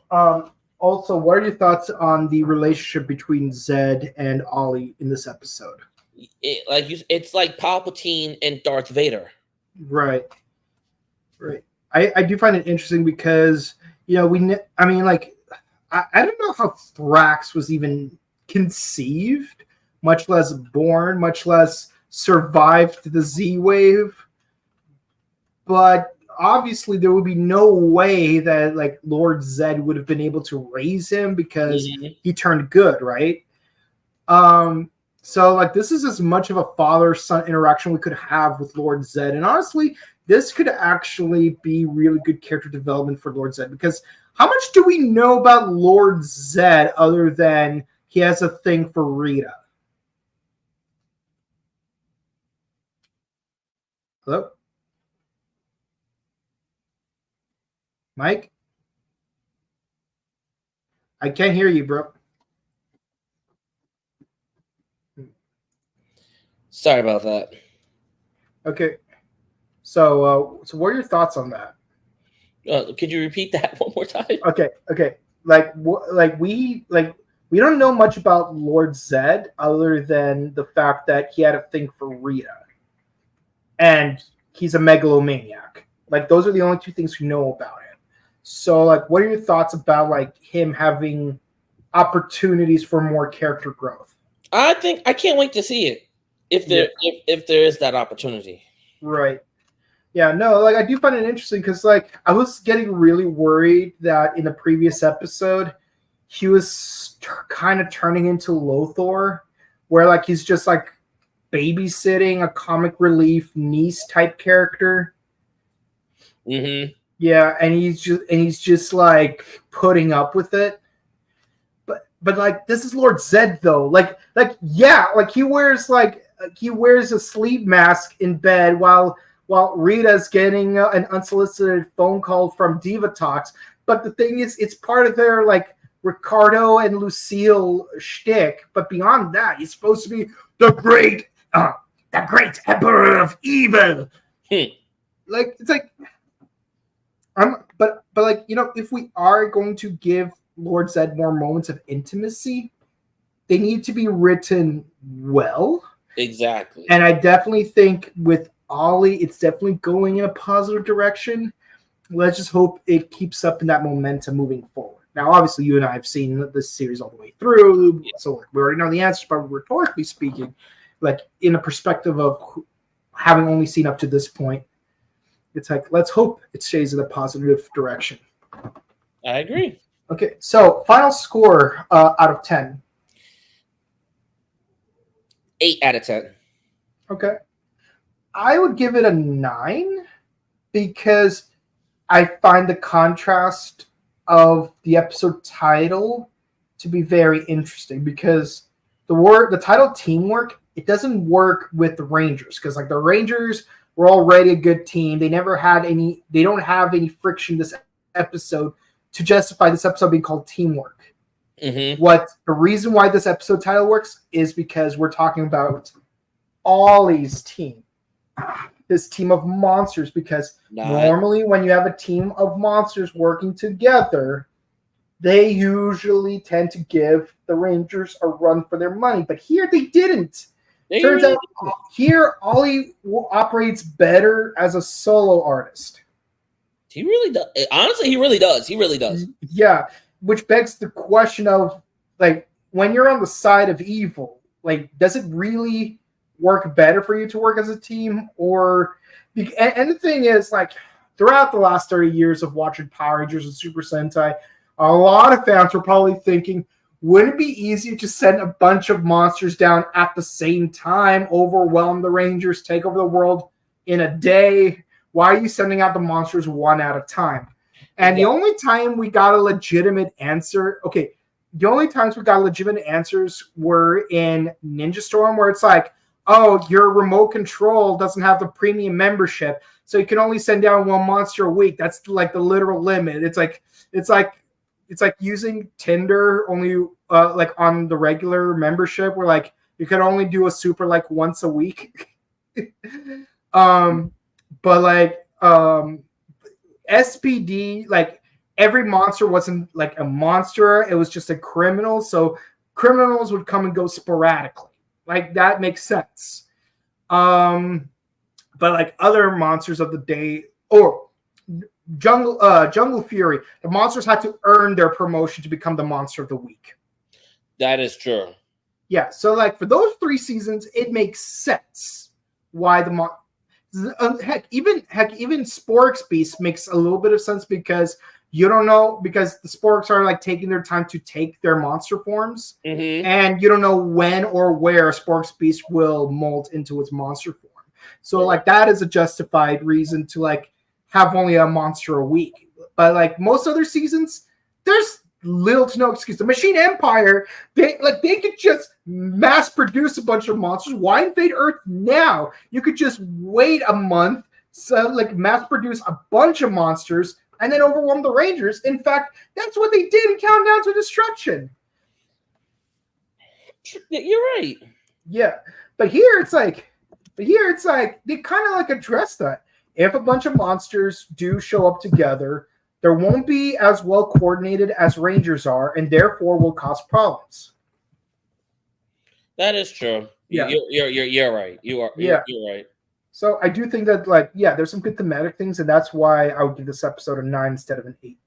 also, what are your thoughts on the relationship between Zed and Ollie in this episode? It's like Palpatine and Darth Vader. Right. I do find it interesting because I don't know how Thrax was even conceived, much less born, much less survived the Z-Wave. But obviously there would be no way that like Lord Zed would have been able to raise him because he turned good, right? So like this is as much of a father-son interaction we could have with Lord Zed. And honestly, this could actually be really good character development for Lord Zed, because how much do we know about Lord Zed other than he has a thing for Rita? Hello? Mike? I can't hear you, bro. Sorry about that. Okay. So what are your thoughts on that? Could you repeat that one more time? Okay. We don't know much about Lord Zed other than the fact that he had a thing for Rita, and he's a megalomaniac. Like, those are the only two things we know about him. So, like, what are your thoughts about like him having opportunities for more character growth? I can't wait to see it if there is that opportunity. Right. Yeah, no, like I do find it interesting because like I was getting really worried that in the previous episode he was kind of turning into Lothar, where like he's just like babysitting a comic relief niece type character. Mm-hmm. Yeah, and he's just like putting up with it. But like this is Lord Zed though. Like he wears a sleep mask in bed while Rita's getting an unsolicited phone call from Diva Talks. But the thing is, it's part of their like Ricardo and Lucille shtick. But beyond that, he's supposed to be the great emperor of evil. Like it's like, but like if we are going to give Lord Zed more moments of intimacy, they need to be written well. Exactly. And I definitely think with Ollie, it's definitely going in a positive direction. Let's just hope it keeps up in that momentum moving forward. Now, obviously, you and I have seen this series all the way through, so we already know the answers, but rhetorically speaking, like in a perspective of having only seen up to this point, it's like, let's hope it stays in a positive direction. I agree. Okay, so final score out of 10. 8 out of 10. Okay. I would give it a 9 because I find the contrast of the episode title to be very interesting because the title teamwork, it doesn't work with the Rangers because like the Rangers were already a good team. They don't have any friction this episode to justify this episode being called teamwork. Mm-hmm. The reason why this episode title works is because we're talking about Ollie's team. This team of monsters, because normally when you have a team of monsters working together, they usually tend to give the Rangers a run for their money. But here they didn't. Turns out here Ollie operates better as a solo artist. He really does. Honestly, he really does. He really does. Yeah, which begs the question of, like, when you're on the side of evil, like, does it really work better for you to work as a team? And the thing is, like, throughout the last 30 years of watching Power Rangers and Super Sentai, a lot of fans were probably thinking, wouldn't it be easier to send a bunch of monsters down at the same time, overwhelm the Rangers, take over the world in a day? Why are you sending out the monsters one at a time? And the only time we got a legitimate answer, the only times we got legitimate answers were in Ninja Storm, where it's like, oh, your remote control doesn't have the premium membership, so you can only send down one monster a week. That's like the literal limit. It's like using Tinder only like on the regular membership, where like you can only do a super like once a week. But like SPD, like every monster wasn't like a monster, it was just a criminal, so criminals would come and go sporadically. Like that makes sense. But like other monsters of the day, or Jungle Fury, the monsters had to earn their promotion to become the monster of the week. That is true. Yeah, so like for those 3 seasons, it makes sense why the even Spork's Beast makes a little bit of sense, because you don't know, because the Sporks are like taking their time to take their monster forms, and you don't know when or where Spork's Beast will mold into its monster form. So like that is a justified reason to like have only a monster a week. But like most other seasons, there's little to no excuse. The Machine Empire, they could just mass produce a bunch of monsters. Why invade Earth now? You could just wait a month, so like mass produce a bunch of monsters, and then overwhelm the Rangers. In fact, that's what they did in Countdown to Destruction. You're right. Yeah, but here it's like they kind of like address that. If a bunch of monsters do show up together, there won't be as well coordinated as Rangers are, and therefore will cause problems. That is true. Yeah. You're right. You're right. So I do think that, like, yeah, there's some good thematic things, and that's why I would give this episode a 9 instead of an 8.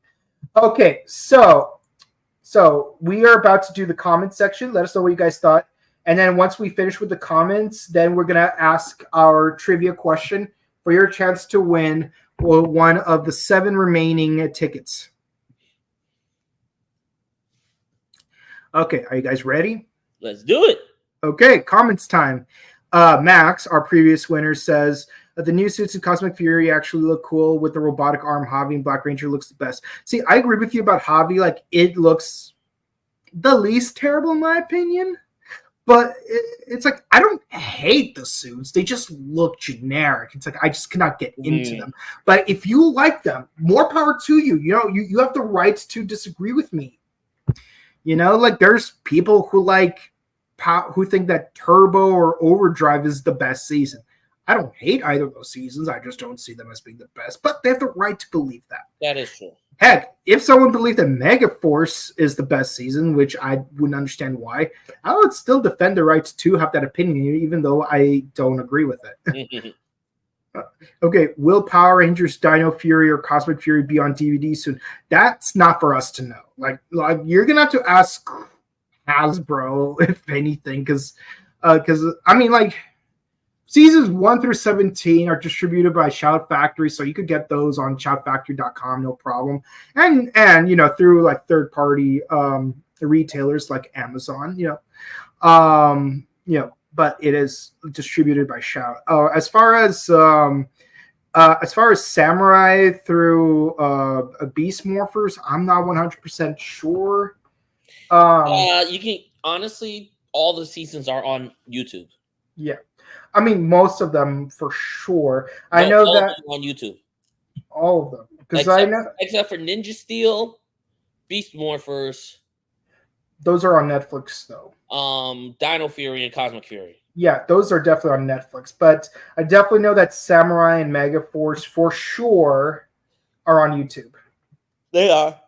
Okay, so we are about to do the comment section. Let us know what you guys thought. And then once we finish with the comments, then we're going to ask our trivia question for your chance to win one of the 7 remaining tickets. Okay, are you guys ready? Let's do it. Okay, comments time. Max, our previous winner, says that the new suits in Cosmic Fury actually look cool with the robotic arm. Javi and Black Ranger looks the best. See, I agree with you about Javi. Like, it looks the least terrible in my opinion. But it's like, I don't hate the suits. They just look generic. It's like, I just cannot get into them. But if you like them, more power to you. You know, you have the right to disagree with me. You know, like, there's people who think that Turbo or Overdrive is the best season. I don't hate either of those seasons. I just don't see them as being the best. But they have the right to believe that. That is true. Heck, if someone believed that Megaforce is the best season, which I wouldn't understand why, I would still defend the right to have that opinion, even though I don't agree with it. Okay, will Power Rangers Dino Fury or Cosmic Fury be on DVD soon? That's not for us to know. Like you're gonna have to ask Hasbro, if anything, because I mean, like, seasons 1 through 17 are distributed by Shout Factory, so you could get those on shoutfactory.com, no problem. And you know, through like third party retailers like Amazon, you know, but it is distributed by Shout. As far as Samurai through Beast Morphers, I'm not 100% sure. You can honestly, all the seasons are on YouTube. Yeah. I mean, most of them for sure. I know all that of them on YouTube. All of them, because I know except for Ninja Steel, Beast Morphers. Those are on Netflix, though. Dino Fury and Cosmic Fury. Yeah, those are definitely on Netflix. But I definitely know that Samurai and Megaforce for sure are on YouTube. They are.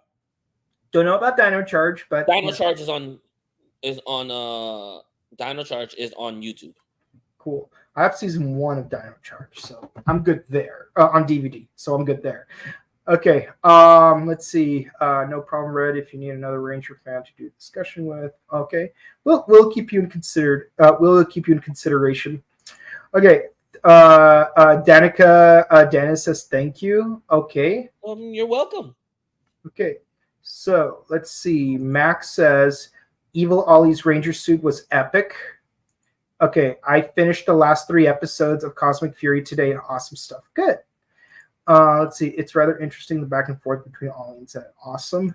Don't know about Dino Charge, but Dino Charge is on Dino Charge is on YouTube. Cool. I have season 1 of Dino Charge, so I'm good there. On DVD, so I'm good there. Okay. Let's see. No problem, Red. If you need another Ranger fan to do discussion with, okay. We'll keep you in consideration. Okay. Danica Dennis says thank you. Okay. You're welcome. Okay. So let's see. Max says Evil Ollie's Ranger suit was epic. Okay, I finished the last 3 episodes of Cosmic Fury today. Awesome stuff. Good. Let's see. It's rather interesting, the back and forth between Ollie and Zed. Awesome.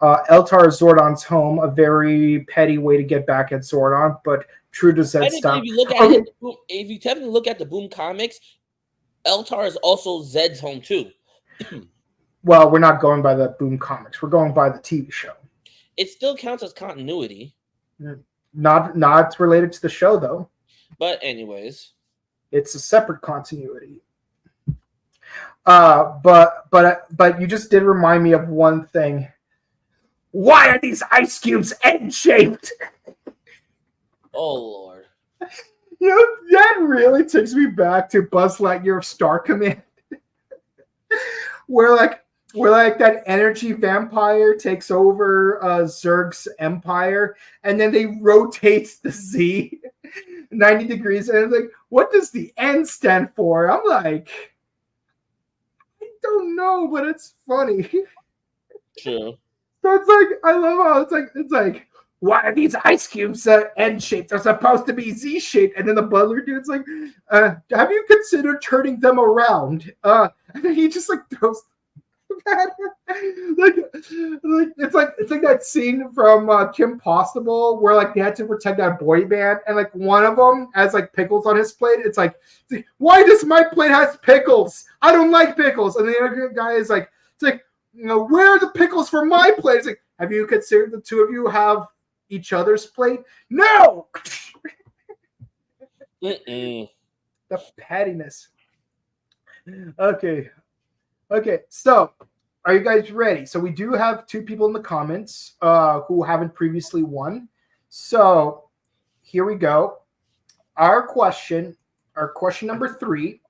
Eltar is Zordon's home, a very petty way to get back at Zordon, but true to Zed's stuff. If you technically look at the Boom comics, Eltar is also Zed's home too. Well, we're not going by the Boom comics. We're going by the TV show. It still counts as continuity. Not related to the show, though. But anyways, it's a separate continuity. But you just did remind me of one thing. Why are these ice cubes N-shaped? Oh Lord! You know, that really takes me back to Buzz Lightyear of Star Command, where that energy vampire takes over Zurg's empire, and then they rotate the Z 90 degrees, and it's like, what does the N stand for? I'm like, I don't know, but it's funny. True. So it's like, I love how it's like, why are these ice cubes N-shaped? They're supposed to be Z-shaped. And then the butler dude's like, have you considered turning them around? And then he just like throws it's like that scene from Kim Possible where like they had to protect that boy band, and like one of them has like pickles on his plate. It's like, why does my plate has pickles? I don't like pickles. And the other guy is like, It's like, where are the pickles for my plate? It's like, have you considered the two of you have each other's plate? No! Mm-mm. The pettiness. Okay. So, are you guys ready? So we do have 2 people in the comments who haven't previously won. So here we go. Our question number 3.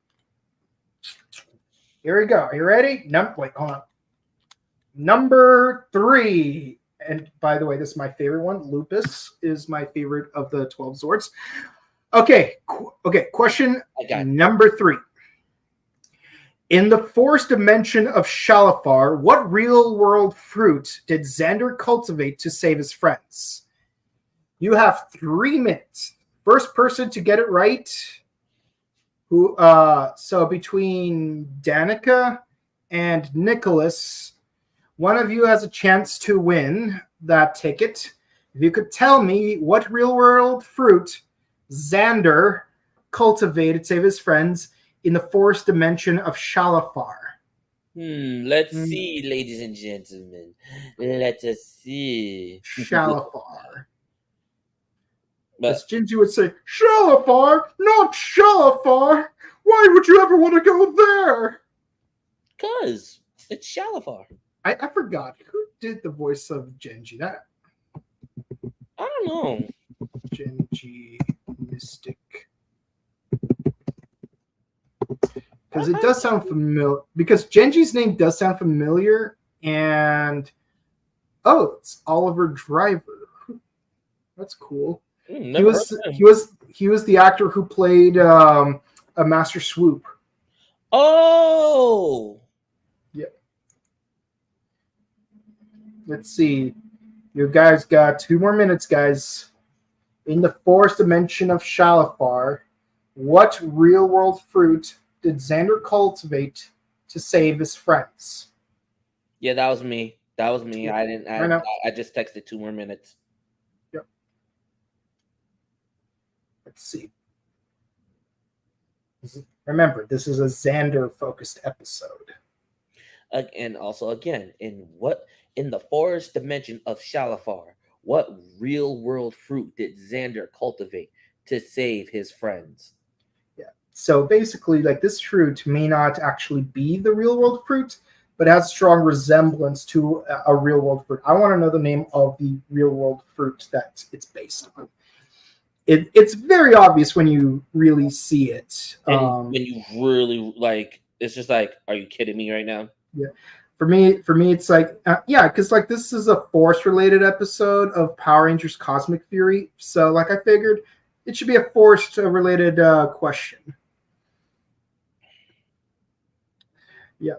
Here we go. Are you ready? Wait, hold on. Number 3. And by the way, this is my favorite one. Lupus is my favorite of the 12 Zords. Okay. Question number 3. In the forest dimension of Shalafar, what real-world fruit did Xander cultivate to save his friends? You have 3 minutes. First person to get it right. So between Danica and Nicholas, one of you has a chance to win that ticket. If you could tell me what real-world fruit Xander cultivated to save his friends in the forest dimension of Shalafar. Let's see, ladies and gentlemen. Let us see. Shalafar. But As Gingy would say, Shalafar, not Shalafar. Why would you ever want to go there? because it's Shalafar. I forgot. Who did the voice of Genji? That I don't know. Genji Mystic. Because it does sound familiar. Because Genji's name does sound familiar. And it's Oliver Driver. That's cool. He was the actor who played a Master Swoop. Oh, Yeah. Let's see. You guys got 2 more minutes, guys. In the forest dimension of Shalafar, what real-world fruit did Xander cultivate to save his friends? yeah, that was me. I didn't. I just texted 2 more minutes. Yep. Let's see. Remember, this is a Xander-focused episode. And also, again, in the forest dimension of Shalafar, what real world fruit did Xander cultivate to save his friends? Yeah. So basically, like, this fruit may not actually be the real world fruit, but has strong resemblance to a real world fruit. I want to know the name of the real world fruit that it's based on. It's very obvious when you really see it. And when you really it's just like, are you kidding me right now? Yeah. For me, it's like, because like this is a Force-related episode of Power Rangers Cosmic Fury, so like I figured it should be a Force-related question. Yeah.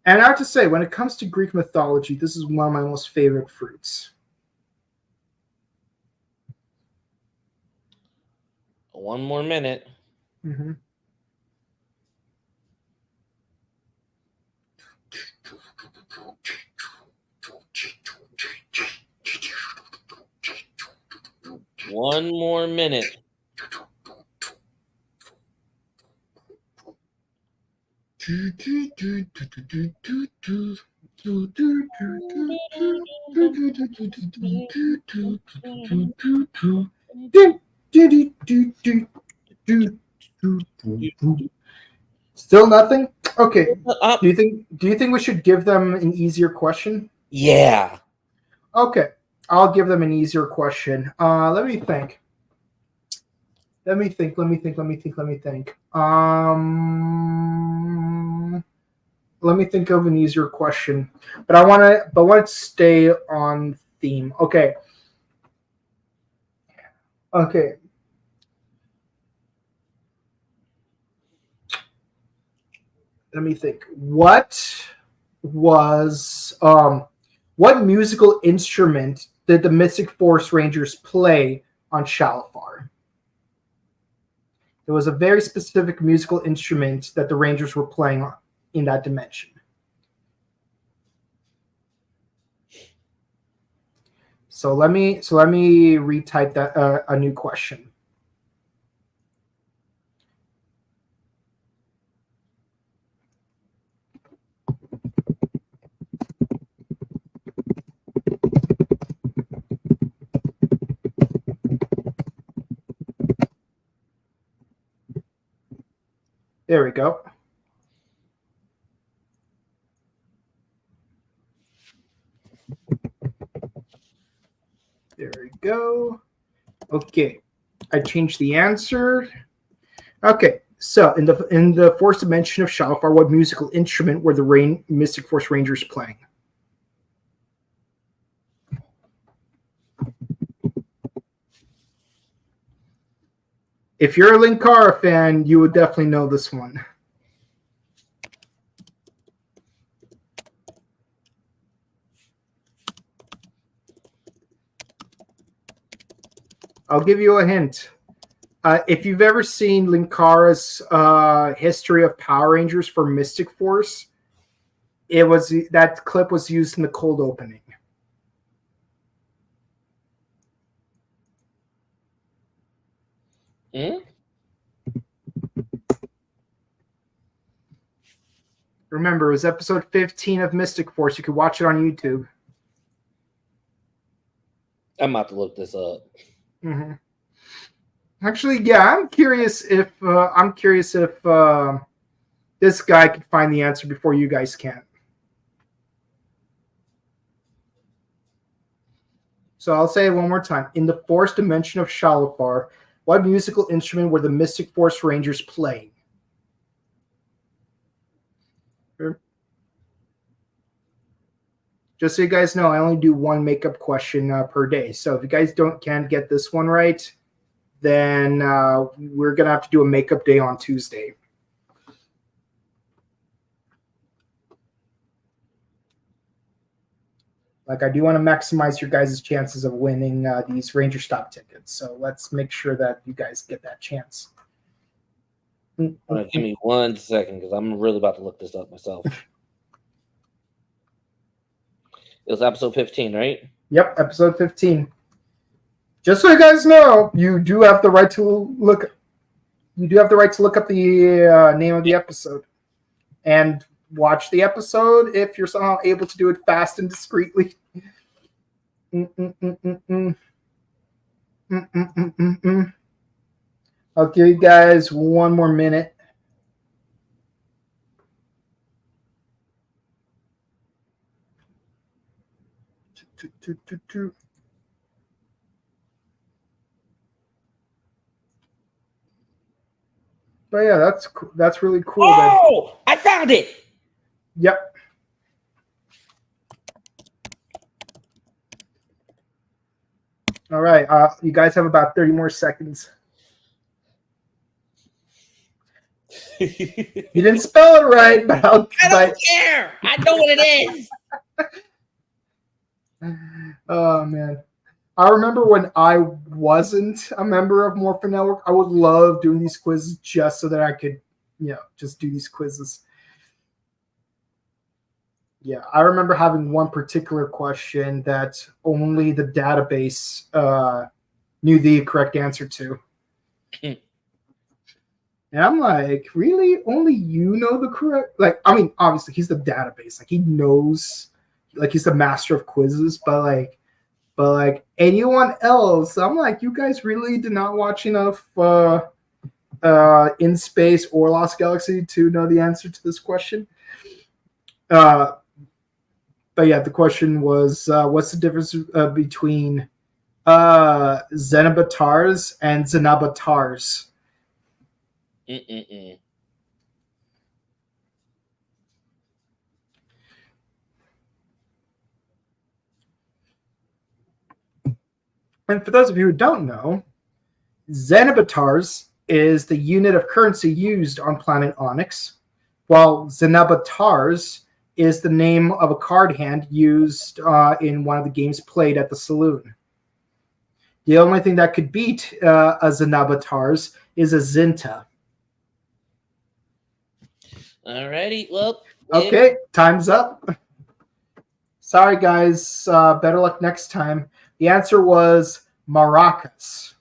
And I have to say, when it comes to Greek mythology, this is one of my most favorite fruits. 1 more minute. Mm-hmm. One more minute. Still nothing? Okay. Do you think we should give them an easier question? Yeah. Okay. I'll give them an easier question. Let me think. Let me think. Let me think of an easier question. But I want to stay on theme. Okay. Let me think. What musical instrument did the Mystic Force Rangers play on Shalafar? There was a very specific musical instrument that the Rangers were playing on in that dimension. So let me retype that a new question. There we go. There we go. Okay. I changed the answer. Okay. So in the fourth dimension of Shalfar, what musical instrument were the Mystic Force Rangers playing? If you're a Linkara fan, you would definitely know this one. I'll give you a hint. If you've ever seen Linkara's history of Power Rangers for Mystic Force, that clip was used in the cold opening. Hmm? Remember, it was episode 15 of Mystic Force. You could watch it on YouTube. I'm about to look this up. Mm-hmm. Actually, yeah, I'm curious if this guy could find the answer before you guys can. So I'll say it one more time. In the fourth dimension of Shalfar, what musical instrument were the Mystic Force Rangers playing? Just so you guys know, I only do one makeup question per day. So if you guys can't get this one right, then we're going to have to do a makeup day on Tuesday. Like, I do want to maximize your guys' chances of winning these Ranger Stop tickets. So let's make sure that you guys get that chance. Give me 1 second because I'm really about to look this up myself. It was episode 15, right? Yep, episode 15. Just so you guys know, you do have the right to look up the name of the episode and watch the episode if you're somehow able to do it fast and discreetly. I'll give you guys one more minute. But yeah, that's really cool. Oh, I found it. Yep. All right. You guys have about 30 more seconds. You didn't spell it right, but I don't care. I know what it is. Oh man. I remember when I wasn't a member of Morphin Network, I would love doing these quizzes just so that I could, just do these quizzes. Yeah, I remember having one particular question that only the database knew the correct answer to. And I'm like, really? Only you know the correct? Like, I mean, obviously he's the database. Like, he knows, like, he's the master of quizzes, but anyone else, I'm like, you guys really did not watch enough In Space or Lost Galaxy to know the answer to this question. But yeah, the question was, what's the difference between Zenobatars and Zenabatars? And for those of you who don't know, Zenobatars is the unit of currency used on planet Onyx, while Zenabatars is the name of a card hand used in one of the games played at the saloon. The only thing that could beat a Zenabatars is a Zinta. Alrighty, well. Okay, time's up. Sorry, guys. Better luck next time. The answer was maracas.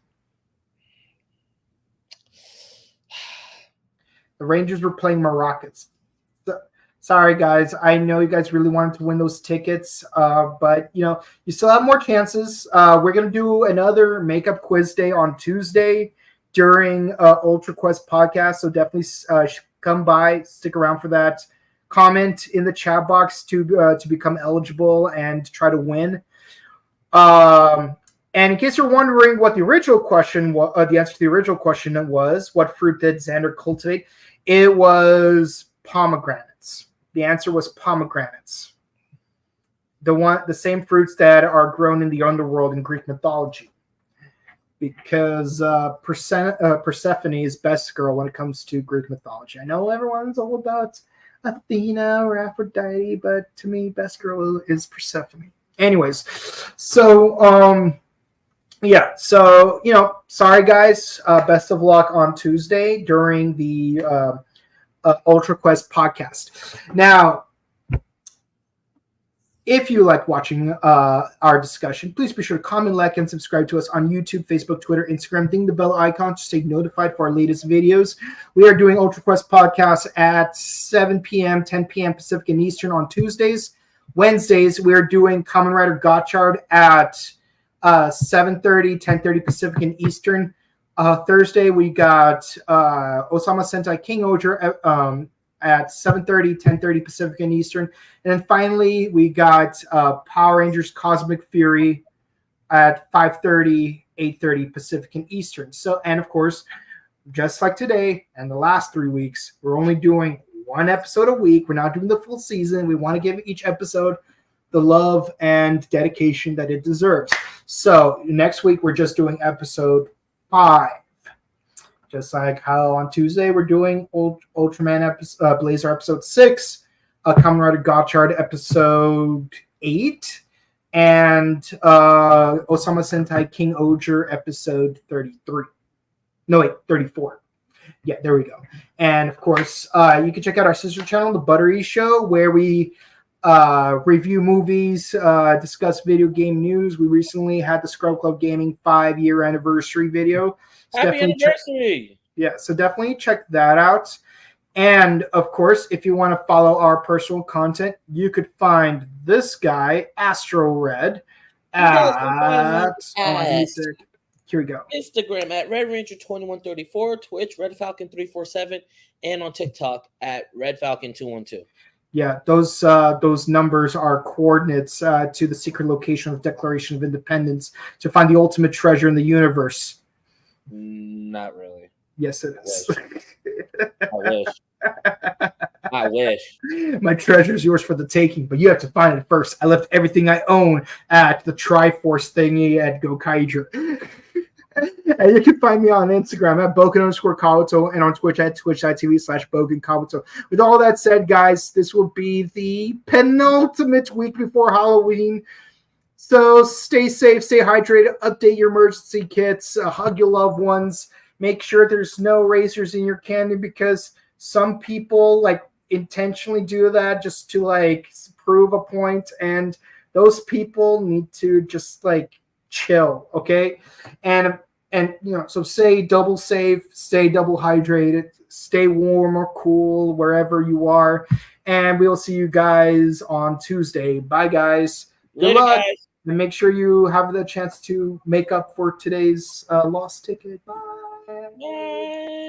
The Rangers were playing maracas. Sorry, guys. I know you guys really wanted to win those tickets, but you still have more chances. We're gonna do another makeup quiz day on Tuesday during Ultra Quest podcast. So definitely come by, stick around for that. Comment in the chat box to become eligible and try to win. And in case you're wondering what the original question, the answer to the original question was, what fruit did Xander cultivate? It was pomegranates. The answer was pomegranates. The same fruits that are grown in the underworld in Greek mythology. Because Persephone is best girl when it comes to Greek mythology. I know everyone's all about Athena or Aphrodite, but to me, best girl is Persephone. Anyways, so yeah, so sorry guys. Best of luck on Tuesday during the Ultra Quest podcast. Now, if you like watching our discussion, please be sure to comment, like, and subscribe to us on YouTube, Facebook, Twitter, Instagram. Ding the bell icon to stay notified for our latest videos. We are doing Ultra Quest podcasts at 7 p.m., 10 p.m. Pacific and Eastern on Tuesdays. Wednesdays, we're doing Kamen Rider Gotchard at 7:30, 10:30 Pacific and Eastern. Thursday, we got Osama Sentai King Oger at 7:30, 10:30 Pacific and Eastern. And then finally, we got Power Rangers Cosmic Fury at 5:30, 8:30 Pacific and Eastern. So, and of course, just like today and the last 3 weeks, we're only doing one episode a week. We're not doing the full season. We want to give each episode the love and dedication that it deserves. So next week, we're just doing episode 5. Just like how on Tuesday, we're doing Ultraman Blazer episode 6, Kamen Rider Gotchard episode 8, and Osama Sentai King Oger episode 33. No, wait, 34. Yeah, there we go. And of course, you can check out our sister channel, The Buttery Show, where we review movies, discuss video game news. We recently had the Scrub Club Gaming 5-year anniversary video. So Happy anniversary! So definitely check that out. And of course, if you want to follow our personal content, you could find this guy, Astro Red, here we go. Instagram at Red Ranger 2134, Twitch Red Falcon 347, and on TikTok at Red Falcon 212. Yeah, those numbers are coordinates to the secret location of the Declaration of Independence to find the ultimate treasure in the universe. Not really. Yes, it is. I wish. My treasure is yours for the taking, but you have to find it first. I left everything I own at the Triforce thingy at Gokaiger. And you can find me on Instagram at Boken_Kabuto and on Twitch at twitch.tv/BokenKabuto. With all that said, guys, this will be the penultimate week before Halloween. So stay safe, stay hydrated, update your emergency kits, hug your loved ones. Make sure there's no razors in your candy because some people intentionally do that just to prove a point, and those people need to just chill, okay? And so stay double safe, stay double hydrated, stay warm or cool wherever you are, and we'll see you guys on Tuesday. Bye, guys. Good luck. Guys. And make sure you have the chance to make up for today's lost ticket. Bye. Yay.